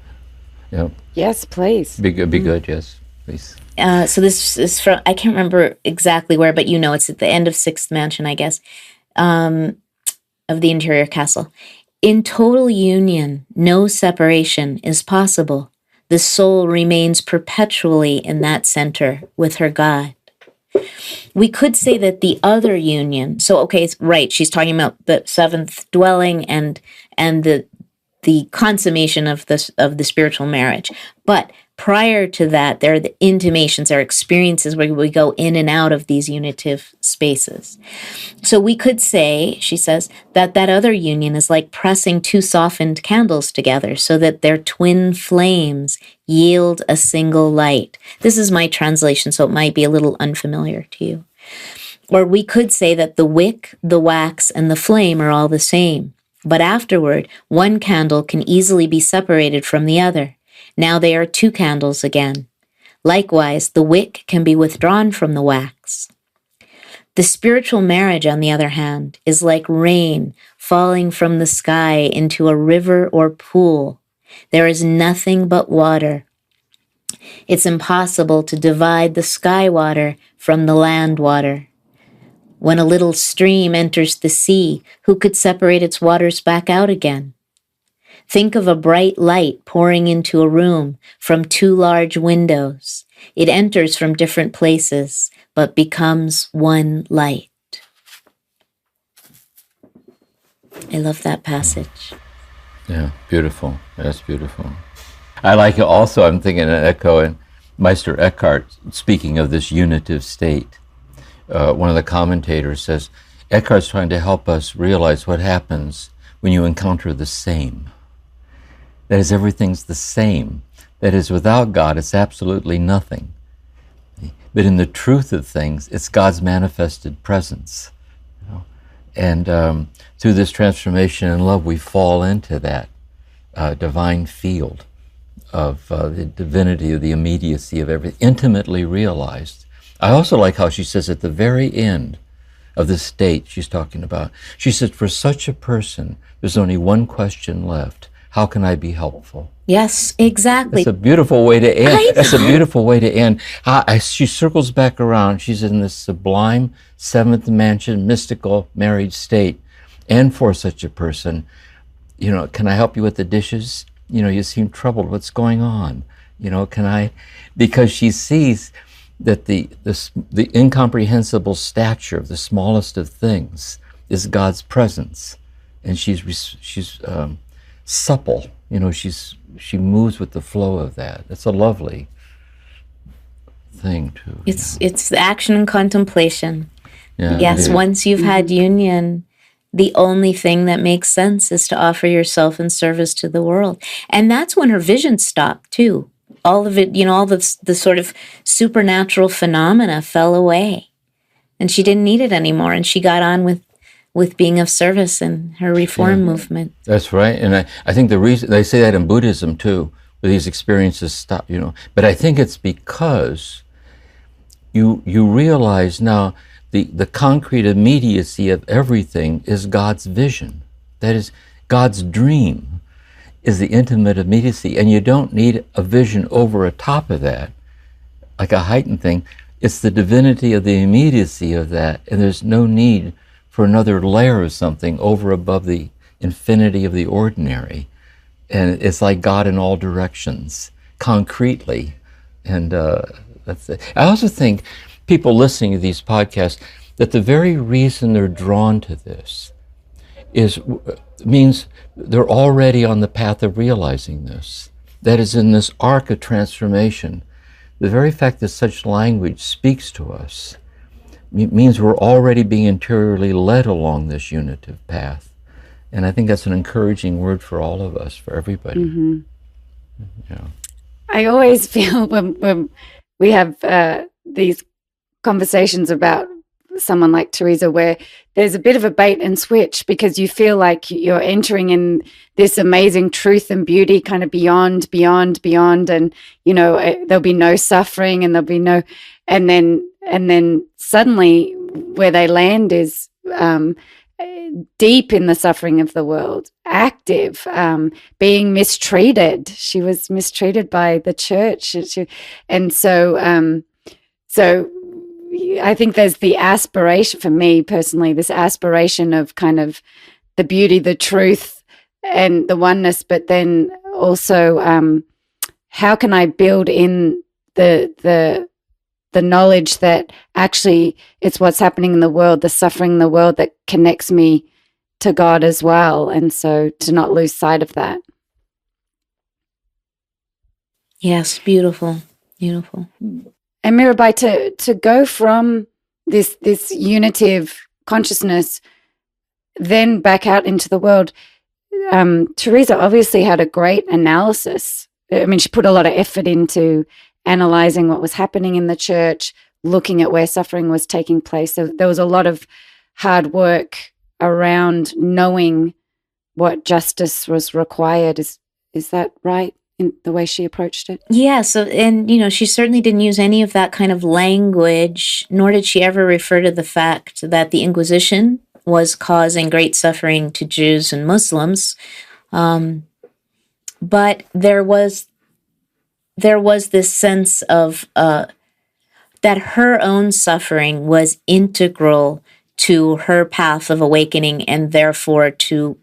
[SPEAKER 1] Yeah.
[SPEAKER 2] Yes, please.
[SPEAKER 1] Be good, yes, please.
[SPEAKER 3] So this is from, I can't remember exactly where, but it's at the end of Sixth Mansion, I guess, of the Interior Castle. In total union, no separation is possible. The soul remains perpetually in that center with her God. We could say that the other union, so okay, right, she's talking about the seventh dwelling and the consummation of the spiritual marriage. But prior to that, there are the intimations, there are experiences where we go in and out of these unitive spaces. So we could say, she says, that other union is like pressing two softened candles together so that their twin flames yield a single light. This is my translation, so it might be a little unfamiliar to you. Or we could say that the wick, the wax, and the flame are all the same. But afterward, one candle can easily be separated from the other. Now they are two candles again. Likewise, the wick can be withdrawn from the wax. The spiritual marriage, on the other hand, is like rain falling from the sky into a river or pool. There is nothing but water It's impossible to divide the sky water from the land water. When a little stream enters the sea, who could separate its waters back out again? Think of a bright light pouring into a room from two large windows. It enters from different places, but becomes one light. I love that passage.
[SPEAKER 1] Yeah, beautiful. That's beautiful. I like it also, I'm thinking an echo in Meister Eckhart, speaking of this unitive state. One of the commentators says, Eckhart's trying to help us realize what happens when you encounter the same. That is, everything's the same. That is, without God, it's absolutely nothing. But in the truth of things, it's God's manifested presence. You know? And through this transformation in love, we fall into that divine field of the divinity, of the immediacy of everything, intimately realized. I also like how she says at the very end of the state she's talking about, she says, for such a person, there's only one question left. How can I be helpful?
[SPEAKER 3] Yes, exactly.
[SPEAKER 1] It's a beautiful way to end. That's a beautiful way to end. She circles back around. She's in this sublime seventh mansion, mystical married state. And for such a person, you know, can I help you with the dishes? You know, you seem troubled. What's going on? You know, can I? Because she sees that the incomprehensible stature of the smallest of things is God's presence, and she's supple. You know, she moves with the flow of that. That's a lovely thing too.
[SPEAKER 3] It's the action and contemplation.
[SPEAKER 1] Yeah,
[SPEAKER 3] yes, once you've had union, the only thing that makes sense is to offer yourself in service to the world. And that's when her vision stopped too. All of it, you know, all the sort of supernatural phenomena fell away. And she didn't need it anymore. And she got on with being of service in her reform movement.
[SPEAKER 1] That's right. And I think the reason, they say that in Buddhism too, where these experiences stop, you know. But I think it's because you realize now the concrete immediacy of everything is God's vision. That is, God's dream is the intimate immediacy, and you don't need a vision over a top of that, like a heightened thing. It's the divinity of the immediacy of that, and there's no need for another layer of something over above the infinity of the ordinary. And it's like God in all directions, concretely. And that's it. I also think people listening to these podcasts, that the very reason they're drawn to this means they're already on the path of realizing this. That is, in this arc of transformation, the very fact that such language speaks to us means we're already being interiorly led along this unitive path. And I think that's an encouraging word for all of us, for everybody.
[SPEAKER 2] Mm-hmm.
[SPEAKER 1] Yeah.
[SPEAKER 2] I always feel when we have these conversations about someone like Teresa, where there's a bit of a bait and switch, because you feel like you're entering in this amazing truth and beauty, kind of beyond, and you know, there'll be no suffering, and there'll be no, and then suddenly where they land is deep in the suffering of the world, active, being mistreated. She was mistreated by the church, and so I think there's the aspiration, for me personally, this aspiration of kind of the beauty, the truth, and the oneness, but then also how can I build in the knowledge that actually it's what's happening in the world, the suffering in the world, that connects me to God as well, and so to not lose sight of that.
[SPEAKER 3] Yes, beautiful, beautiful.
[SPEAKER 2] And Mirabai, to go from this unitive consciousness then back out into the world, Teresa obviously had a great analysis. I mean, she put a lot of effort into analyzing what was happening in the church, looking at where suffering was taking place. So there was a lot of hard work around knowing what justice was required. Is that right? In the way she approached it?
[SPEAKER 3] Yeah, so, and, you know, she certainly didn't use any of that kind of language, nor did she ever refer to the fact that the Inquisition was causing great suffering to Jews and Muslims. But there was there was this sense of that her own suffering was integral to her path of awakening, and therefore to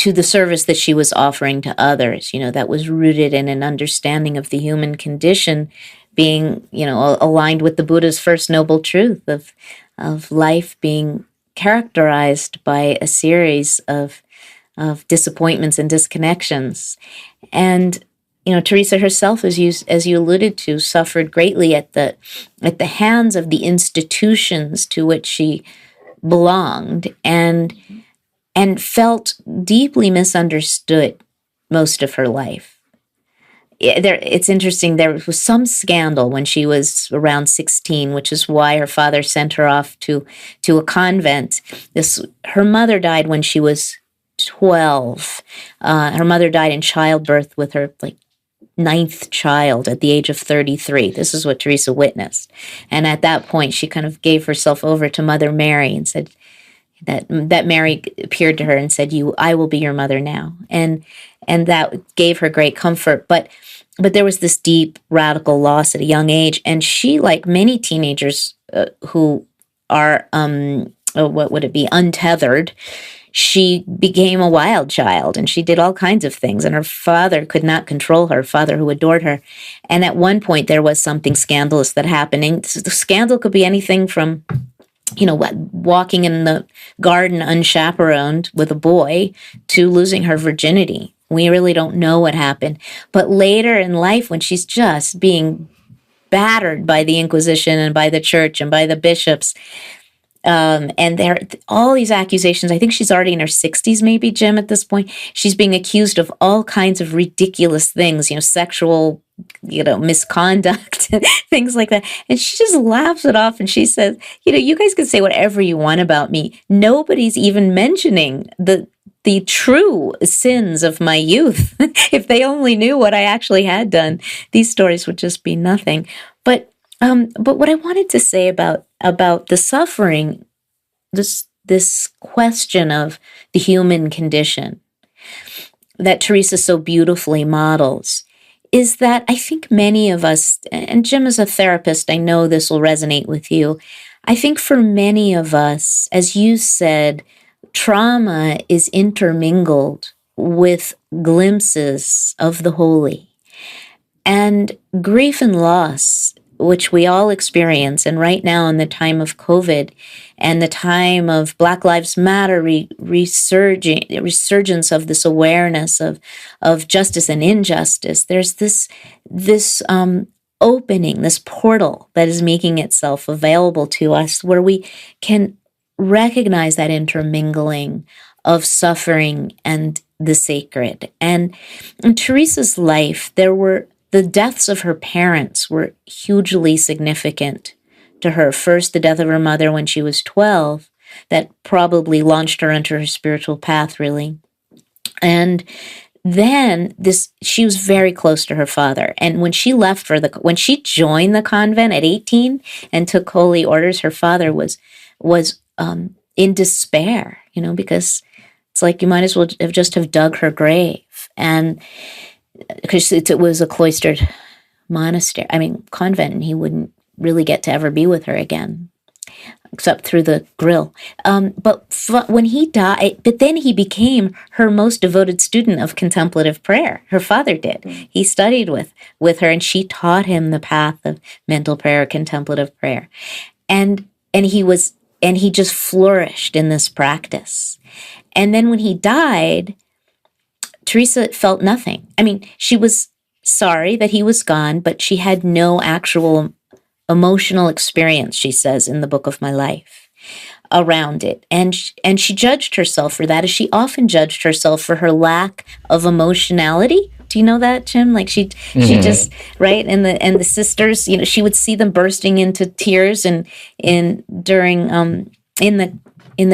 [SPEAKER 3] the service that she was offering to others, that was rooted in an understanding of the human condition being, aligned with the Buddha's first noble truth of life being characterized by a series of disappointments and disconnections. And Teresa herself, as you alluded to, suffered greatly at the hands of the institutions to which she belonged, and felt deeply misunderstood most of her life. It's interesting, there was some scandal when she was around 16, which is why her father sent her off to a convent. Her mother died when she was 12. Her mother died in childbirth with her ninth child at the age of 33. This is what Teresa witnessed. And at that point, she kind of gave herself over to Mother Mary and said that Mary appeared to her and said, I will be your mother now. And that gave her great comfort. But there was this deep radical loss at a young age. And she, like many teenagers who are, what would it be, untethered, she became a wild child, and she did all kinds of things, and her father could not control her, father who adored her. And at one point, there was something scandalous that happened. And the scandal could be anything from, walking in the garden unchaperoned with a boy to losing her virginity. We really don't know what happened. But later in life, when she's just being battered by the Inquisition and by the church and by the bishops, and there are all these accusations. I think she's already in her 60s, maybe, Jim, at this point. She's being accused of all kinds of ridiculous things, sexual, misconduct, things like that. And she just laughs it off, and she says, you guys can say whatever you want about me. Nobody's even mentioning the true sins of my youth. If they only knew what I actually had done, these stories would just be nothing. But what I wanted to say about the suffering, this question of the human condition that Teresa so beautifully models, is that I think many of us, and Jim as a therapist, I know this will resonate with you. I think for many of us, as you said, trauma is intermingled with glimpses of the holy. And grief and loss, which we all experience, and right now in the time of COVID and the time of Black Lives Matter resurgence of this awareness of justice and injustice, there's this opening, this portal that is making itself available to us, where we can recognize that intermingling of suffering and the sacred. And in Teresa's life, the deaths of her parents were hugely significant to her. First, the death of her mother when she was 12, that probably launched her into her spiritual path, really. And then she was very close to her father. And when she left when she joined the convent at 18 and took holy orders, her father was in despair, because it's like you might as well have dug her grave. And because it was a cloistered convent, and he wouldn't really get to ever be with her again, except through the grill. But when he died, but then he became her most devoted student of contemplative prayer. Her father did. He studied with her, and she taught him the path of mental prayer, contemplative prayer. And he just flourished in this practice. And then when he died, Teresa felt nothing. She was sorry that he was gone, but she had no actual emotional experience, she says in the book of my life, around it. And she judged herself for that, as she often judged herself for her lack of emotionality. Do you know that, Jim? She just, right? And the sisters, she would see them bursting into tears in the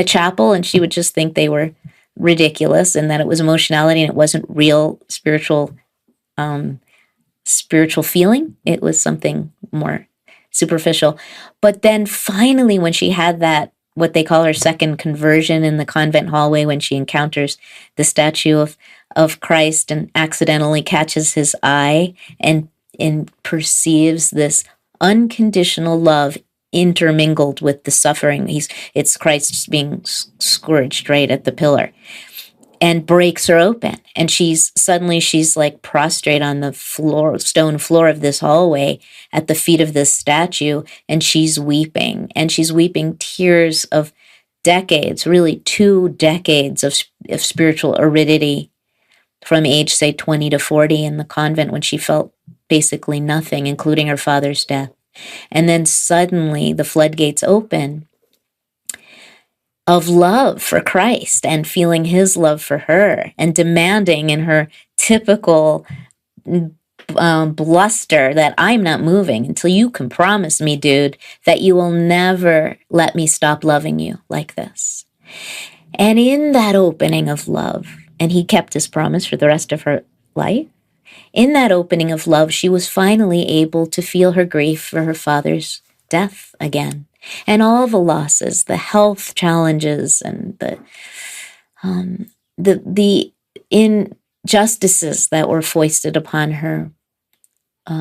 [SPEAKER 3] chapel, and she would just think they were ridiculous, and that it was emotionality and it wasn't real spiritual feeling. It was something more superficial. But then finally, when she had that what they call her second conversion in the convent hallway when she encounters the statue of Christ and accidentally catches his eye and perceives this unconditional love intermingled with the suffering. It's Christ being scourged right at the pillar, and breaks her open. And she's like prostrate on the stone floor of this hallway at the feet of this statue. And she's weeping tears of decades, really 2 decades of spiritual aridity from age, say, 20 to 40 in the convent, when she felt basically nothing, including her father's death. And then suddenly the floodgates open of love for Christ and feeling his love for her, and demanding in her typical bluster that I'm not moving until you can promise me, dude, that you will never let me stop loving you like this. And in that opening of love, and he kept his promise for the rest of her life, in that opening of love, she was finally able to feel her grief for her father's death again. And all the losses, the health challenges, and the injustices that were foisted upon her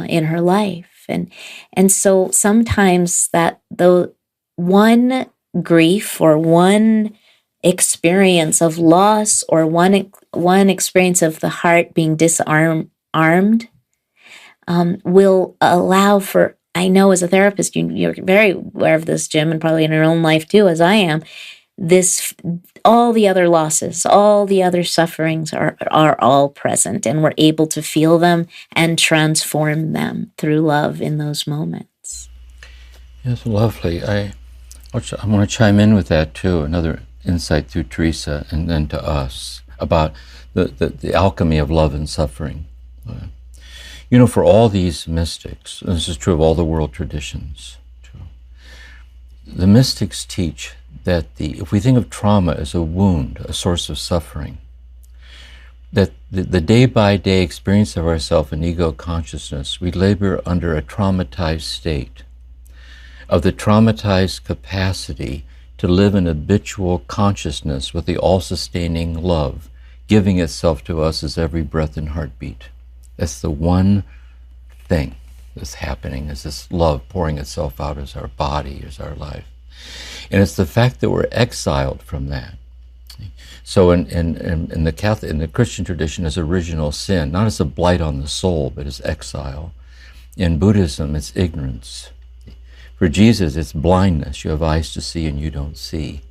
[SPEAKER 3] in her life, and so sometimes that the one grief or one experience of loss or one experience of the heart being disarmed will allow for, I know as a therapist, you're very aware of this, Jim, and probably in your own life too, as I am, all the other losses, all the other sufferings are all present, and we're able to feel them and transform them through love in those moments.
[SPEAKER 1] Yes, lovely. I want to chime in with that too, another insight through Teresa and then to us about the alchemy of love and suffering. For all these mystics, and this is true of all the world traditions, the mystics teach that if we think of trauma as a wound, a source of suffering, that the day-by-day experience of ourself in ego consciousness, we labor under a traumatized state, of the traumatized capacity to live in habitual consciousness with the all-sustaining love, giving itself to us as every breath and heartbeat. That's the one thing that's happening, is this love pouring itself out as our body, as our life. And it's the fact that we're exiled from that. So in the Christian tradition, as original sin, not as a blight on the soul, but as exile. In Buddhism, it's ignorance. For Jesus, it's blindness. You have eyes to see and you don't see.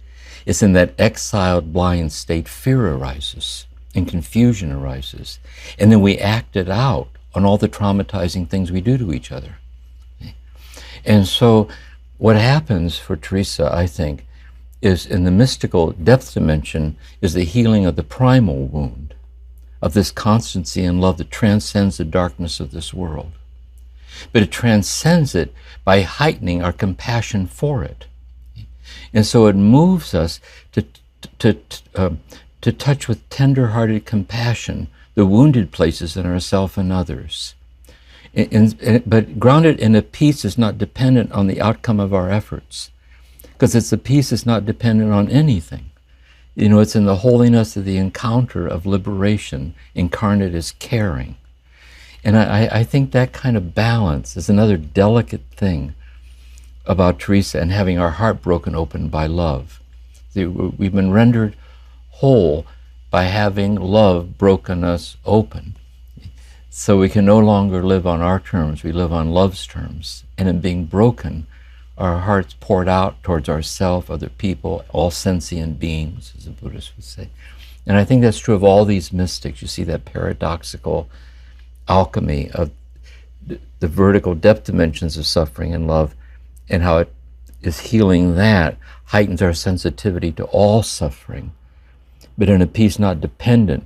[SPEAKER 1] It's in that exiled, blind state fear arises and confusion arises. And then we act it out on all the traumatizing things we do to each other. And so what happens for Teresa, I think, is in the mystical depth dimension is the healing of the primal wound, of this constancy and love that transcends the darkness of this world. But it transcends it by heightening our compassion for it. And so it moves us to touch with tender-hearted compassion the wounded places in ourselves and others. But grounded in a peace that's not dependent on the outcome of our efforts. Because it's a peace that's not dependent on anything. It's in the holiness of the encounter of liberation incarnate as caring. And I think that kind of balance is another delicate thing about Teresa and having our heart broken open by love. We've been rendered whole by having love broken us open. So we can no longer live on our terms, we live on love's terms. And in being broken, our hearts poured out towards ourselves, other people, all sentient beings, as the Buddhists would say. And I think that's true of all these mystics. You see that paradoxical alchemy of the vertical depth dimensions of suffering and love, and how it is healing that heightens our sensitivity to all suffering, but in a peace not dependent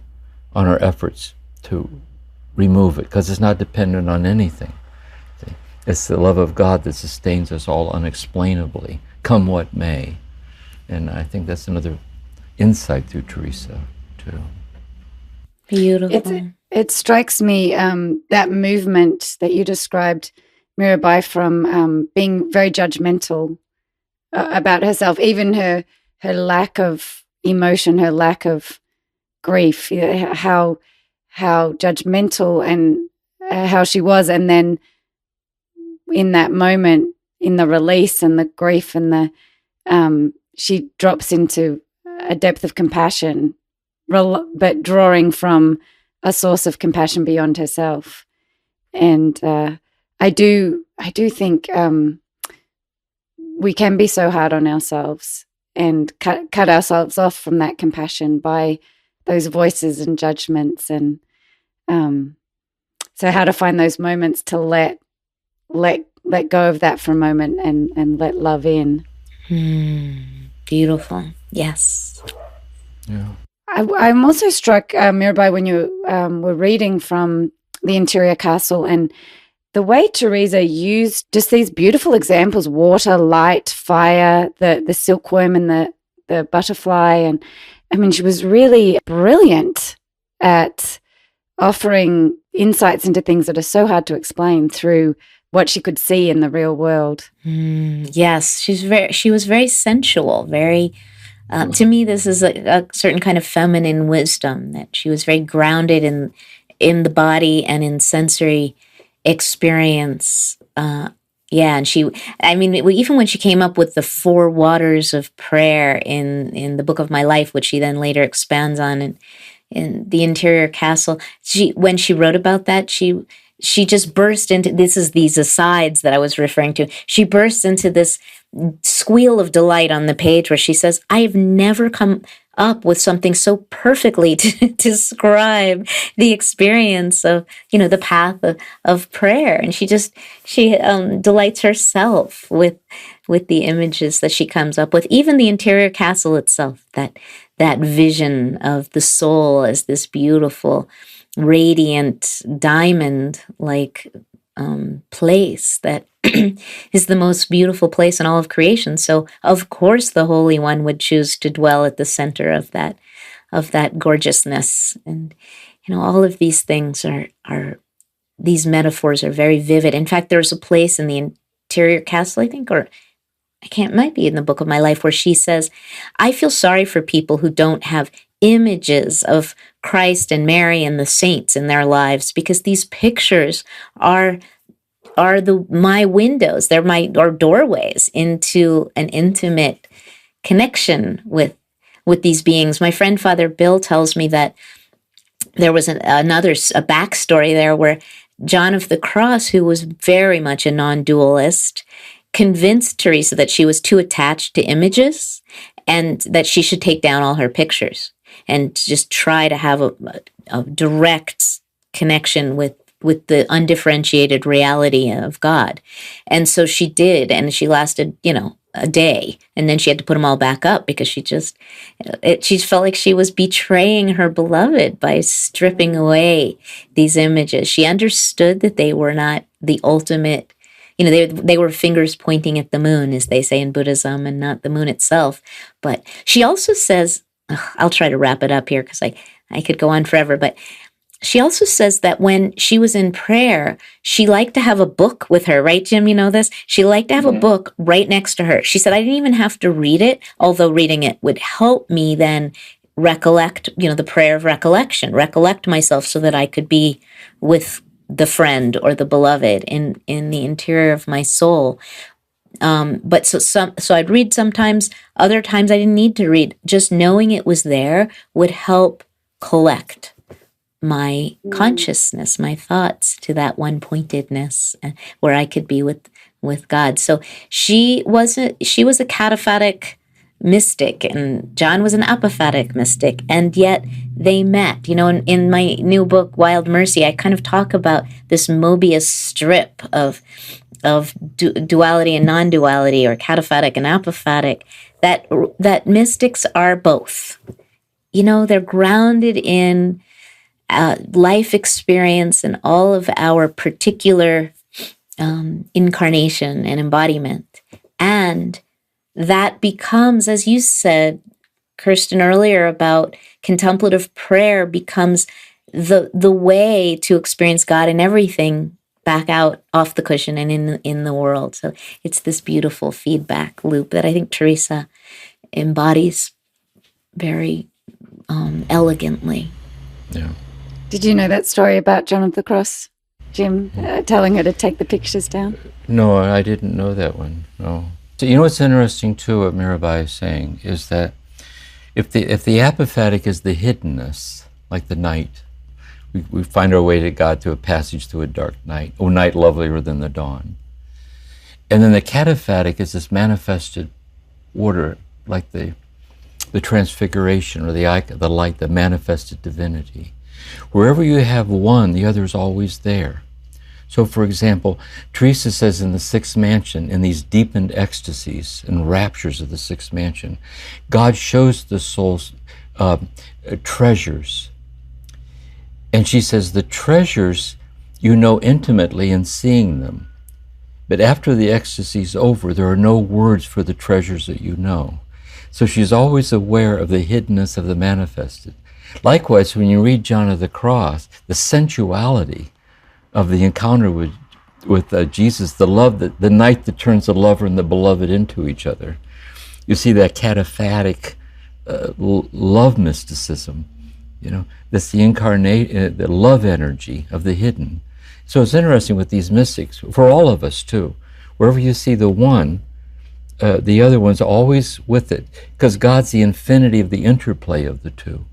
[SPEAKER 1] on our efforts to remove it, because it's not dependent on anything. It's the love of God that sustains us all unexplainably, come what may. And I think that's another insight through Teresa, too.
[SPEAKER 3] Beautiful.
[SPEAKER 2] It strikes me, that movement that you described, Mirabai, from being very judgmental about herself, even her lack of emotion, her lack of grief, how judgmental and how she was, and then in that moment, in the release and the grief and the she drops into a depth of compassion, but drawing from a source of compassion beyond herself. And I do think we can be so hard on ourselves and cut ourselves off from that compassion by those voices and judgments. And so how to find those moments to let go of that for a moment and let love in.
[SPEAKER 3] Beautiful. Yes.
[SPEAKER 1] Yeah.
[SPEAKER 2] I'm also struck, Mirabai, when you were reading from The Interior Castle, and the way Teresa used just these beautiful examples: water, light, fire, the silkworm and the butterfly. And I mean, she was really brilliant at offering insights into things that are so hard to explain through what she could see in the real world.
[SPEAKER 3] Yes, she was very sensual, very, to me, this is a certain kind of feminine wisdom, that she was very grounded in the body and in sensory experience. And even when she came up with the 4 waters of prayer in the Book of My Life, which she then later expands on in The Interior Castle, when she wrote about that, she just burst into, these asides that I was referring to. She bursts into this squeal of delight on the page where she says, I have never come up with something so perfectly to describe the experience of, the path of prayer. And she delights herself with the images that she comes up with. Even the interior castle itself, that vision of the soul as this beautiful, radiant diamond-like place that is the most beautiful place in all of creation. So of course the Holy One would choose to dwell at the center of that gorgeousness. And all of these things are these metaphors are very vivid. In fact, there's a place in the interior castle, I think, or might be in the Book of My Life, where she says, I feel sorry for people who don't have images of Christ and Mary and the saints in their lives, because these pictures are my windows. They're our doorways into an intimate connection with these beings. My friend Father Bill tells me that there was a backstory there where John of the Cross, who was very much a non-dualist, convinced Teresa that she was too attached to images and that she should take down all her pictures and just try to have a direct connection with the undifferentiated reality of God. And so she did, and she lasted, a day, and then she had to put them all back up because she felt like she was betraying her beloved by stripping away these images. She understood that they were not the ultimate, they were fingers pointing at the moon, as they say in Buddhism, and not the moon itself. But she also says, I'll try to wrap it up here because I could go on forever, but she also says that when she was in prayer, she liked to have a book with her, right, Jim? You know this? She liked to have a book right next to her. She said, I didn't even have to read it, although reading it would help me then recollect, the prayer of recollection, recollect myself so that I could be with the friend or the beloved in the interior of my soul. But so I'd read sometimes, other times I didn't need to read. Just knowing it was there would help collect my consciousness, my thoughts to that one-pointedness where I could be with God. So she was a cataphatic mystic, and John was an apophatic mystic, and yet they met. In my new book, Wild Mercy, I kind of talk about this Mobius strip of duality and non-duality, or cataphatic and apophatic, that mystics are both. They're grounded in life experience and all of our particular incarnation and embodiment. And that becomes, as you said, Kirsten, earlier about contemplative prayer, becomes the way to experience God in everything back out off the cushion and in the world. So it's this beautiful feedback loop that I think Teresa embodies very elegantly.
[SPEAKER 1] Yeah.
[SPEAKER 2] Did you know that story about John of the Cross, Jim, telling her to take the pictures down?
[SPEAKER 1] No, I didn't know that one. No. So you know what's interesting too, what Mirabai is saying, is that if the apophatic is the hiddenness, like the night, we find our way to God through a passage through a dark night, O night lovelier than the dawn. And then the cataphatic is this manifested order, like the transfiguration or the light, the manifested divinity. Wherever you have one, the other is always there. So, for example, Teresa says in the sixth mansion, in these deepened ecstasies and raptures of the sixth mansion, God shows the soul's treasures. And she says, the treasures you know intimately in seeing them. But after the ecstasy is over, there are no words for the treasures that you know. So she's always aware of the hiddenness of the manifested. Likewise, when you read John of the Cross, the sensuality of the encounter with Jesus, the love, the night that turns the lover and the beloved into each other. You see that cataphatic love mysticism, that's the incarnate, the love energy of the hidden. So it's interesting with these mystics, for all of us too. Wherever you see the one, the other one's always with it, because God's the infinity of the interplay of the two.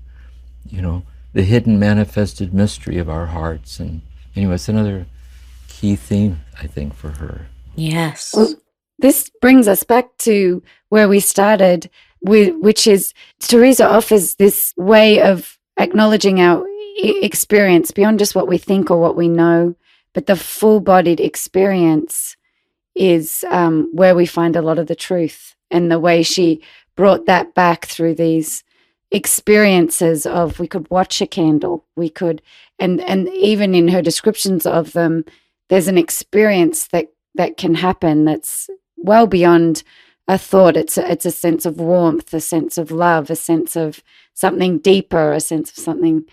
[SPEAKER 1] The hidden manifested mystery of our hearts. And anyway, it's another key theme, I think, for her.
[SPEAKER 3] Yes.
[SPEAKER 2] Well, this brings us back to where we started, which is Teresa offers this way of acknowledging our experience beyond just what we think or what we know, but the full-bodied experience is where we find a lot of the truth. And the way she brought that back through these experiences of, we could watch a candle, we could, and even in her descriptions of them, there's an experience that can happen that's well beyond a thought. It's a sense of warmth, a sense of love, a sense of something deeper, a sense of something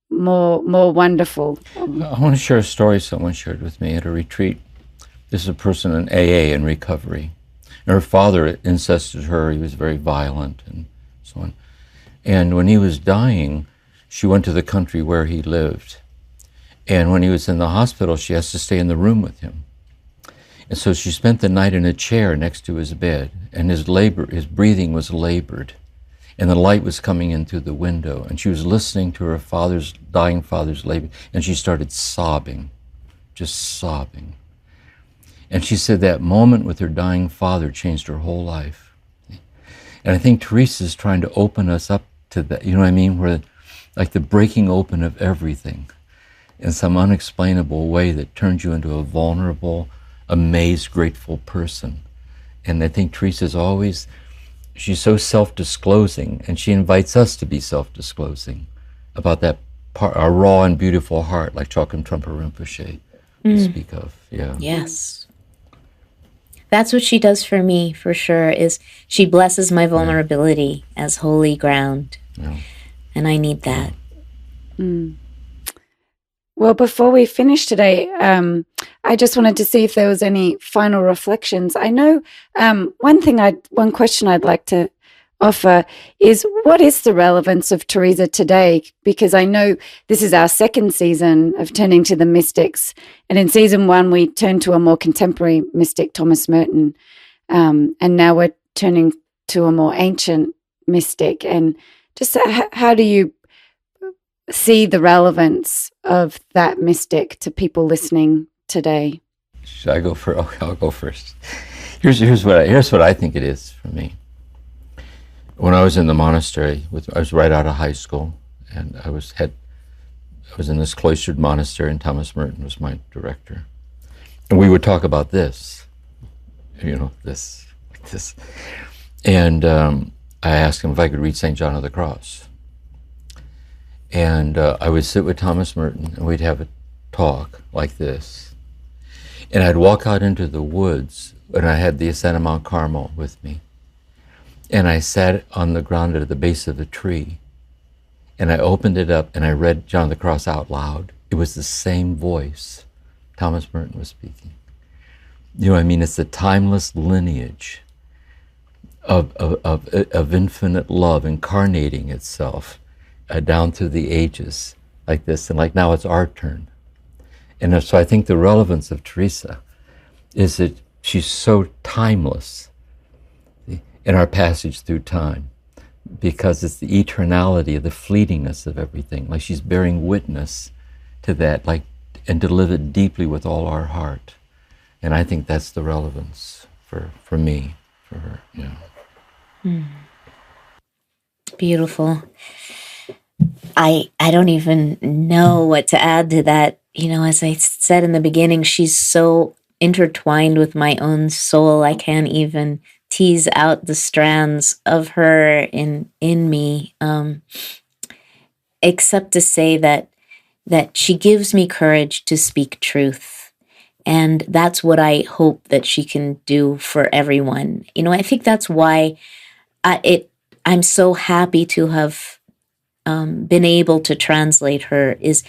[SPEAKER 2] more wonderful.
[SPEAKER 1] I want to share a story someone shared with me at a retreat. This is a person in AA in recovery. And her father incested her. He was very violent and so on. And when he was dying, she went to the country where he lived. And when he was in the hospital, she has to stay in the room with him. And so she spent the night in a chair next to his bed, and his breathing was labored, and the light was coming in through the window, and she was listening to her dying father's labor, and she started sobbing, just sobbing. And she said that moment with her dying father changed her whole life. And I think Teresa's trying to open us up to that, you know what I mean? Where, like the breaking open of everything in some unexplainable way that turns you into a vulnerable, amazed, grateful person. And I think Teresa's always, she's so self-disclosing, and she invites us to be self-disclosing about that part, our raw and beautiful heart, like Chogyam Trungpa Rinpoche speak of. Yeah.
[SPEAKER 3] Yes. That's what she does for me, for sure, is she blesses my vulnerability as holy ground.
[SPEAKER 1] Yeah.
[SPEAKER 3] And I need that.
[SPEAKER 2] Well, before we finish today, I just wanted to see if there was any final reflections. I know one question I'd like to offer is, what is the relevance of Teresa today? Because I know this is our second season of Turning to the Mystics. And in season 1, we turned to a more contemporary mystic, Thomas Merton. And now we're turning to a more ancient mystic. And just how do you see the relevance of that mystic to people listening today?
[SPEAKER 1] Should I go first? Okay, I'll go first. Here's what I think it is for me. When I was in the monastery, I was right out of high school, and I was in this cloistered monastery, and Thomas Merton was my director. And we would talk about this, this, like this. And I asked him if I could read St. John of the Cross. And I would sit with Thomas Merton, and we'd have a talk like this. And I'd walk out into the woods, and I had the Ascent of Mount Carmel with me. And I sat on the ground at the base of a tree, and I opened it up, and I read John of the Cross out loud. It was the same voice Thomas Merton was speaking. You know what I mean? It's the timeless lineage of infinite love incarnating itself down through the ages like this. And like now it's our turn. And so I think the relevance of Teresa is that she's so timeless in our passage through time, because it's the eternality of the fleetingness of everything. Like she's bearing witness to that, like, and to live it deeply with all our heart. And I think that's the relevance for me, for her. Yeah.
[SPEAKER 3] Beautiful. I don't even know what to add to that. You know, as I said in the beginning, she's so intertwined with my own soul. I can't even tease out the strands of her in me, except to say that she gives me courage to speak truth. And that's what I hope that she can do for everyone. You know, I think that's why I'm so happy to have been able to translate her. Is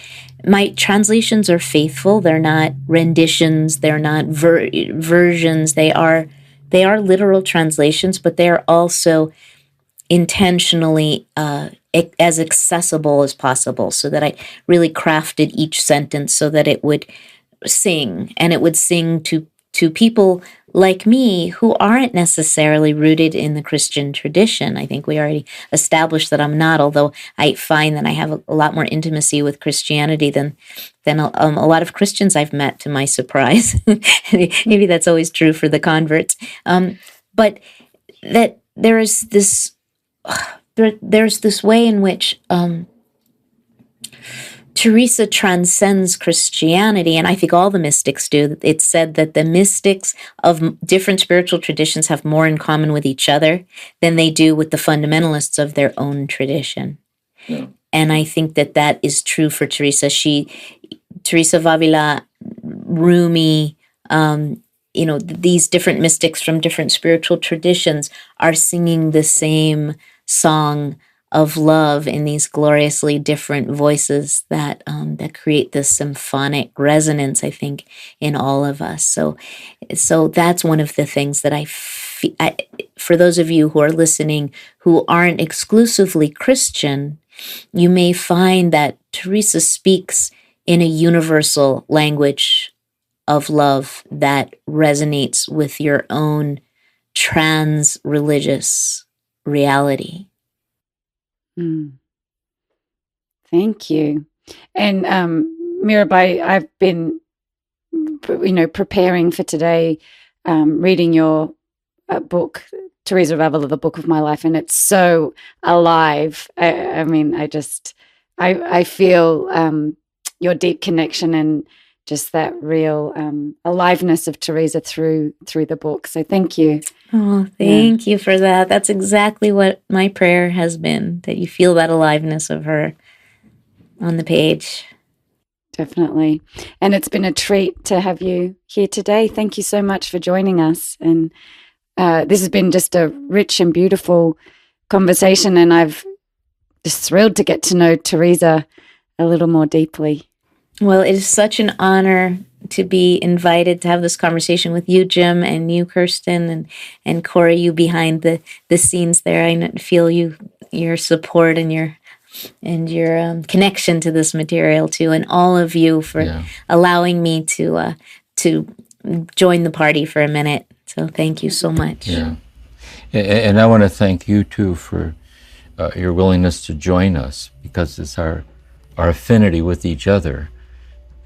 [SPEAKER 3] my translations are faithful. They're not renditions. They're not versions. They are literal translations, but they are also intentionally as accessible as possible, so that I really crafted each sentence so that it would sing, and it would sing to people like me who aren't necessarily rooted in the Christian tradition. I think we already established that I'm not, although I find that I have a lot more intimacy with Christianity than a lot of Christians I've met, to my surprise. Maybe that's always true for the converts. But that there's this way in which Teresa transcends Christianity, and I think all the mystics do. It's said that the mystics of different spiritual traditions have more in common with each other than they do with the fundamentalists of their own tradition. Yeah. And I think that is true for Teresa. Teresa of Avila, Rumi, these different mystics from different spiritual traditions are singing the same song of love in these gloriously different voices that create this symphonic resonance, I think, in all of us. So that's one of the things that for those of you who are listening who aren't exclusively Christian, you may find that Teresa speaks in a universal language of love that resonates with your own trans-religious reality.
[SPEAKER 2] Thank you. And Mirabai, I've been, preparing for today, reading your book, Teresa of Avila, The Book of My Life, and it's so alive. I feel your deep connection and just that real aliveness of Teresa through the book. So thank you.
[SPEAKER 3] Oh, thank you for that. That's exactly what my prayer has been, that you feel that aliveness of her on the page.
[SPEAKER 2] Definitely. And it's been a treat to have you here today. Thank you so much for joining us. And this has been just a rich and beautiful conversation, and I've just thrilled to get to know Teresa a little more deeply.
[SPEAKER 3] Well, it is such an honor to be invited to have this conversation with you, Jim, and you, Kirsten, and Corey, you behind the scenes there. I feel your support and your connection to this material too, and all of you for allowing me to join the party for a minute. So thank you so much.
[SPEAKER 1] Yeah, and I want to thank you too for your willingness to join us, because it's our affinity with each other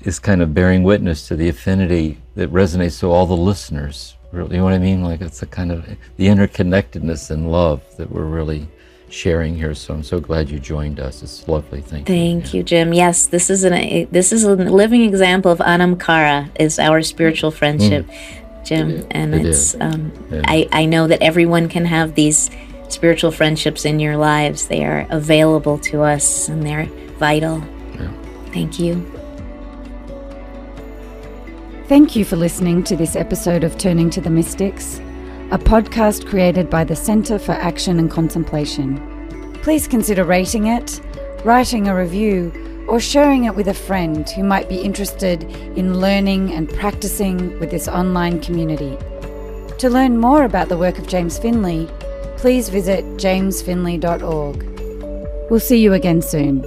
[SPEAKER 1] is kind of bearing witness to the affinity that resonates to all the listeners. Really, you know what I mean? Like, it's a kind of the interconnectedness and love that we're really sharing here. So I'm so glad you joined us. It's lovely. Thank you.
[SPEAKER 3] Thank you, Jim. Yes, this is a living example of Anam Cara, is our spiritual friendship, Jim. I know that everyone can have these spiritual friendships in your lives. They are available to us, and they're vital. Yeah. Thank you.
[SPEAKER 2] Thank you for listening to this episode of Turning to the Mystics, a podcast created by the Center for Action and Contemplation. Please consider rating it, writing a review, or sharing it with a friend who might be interested in learning and practicing with this online community. To learn more about the work of James Finley, please visit jamesfinley.org. We'll see you again soon.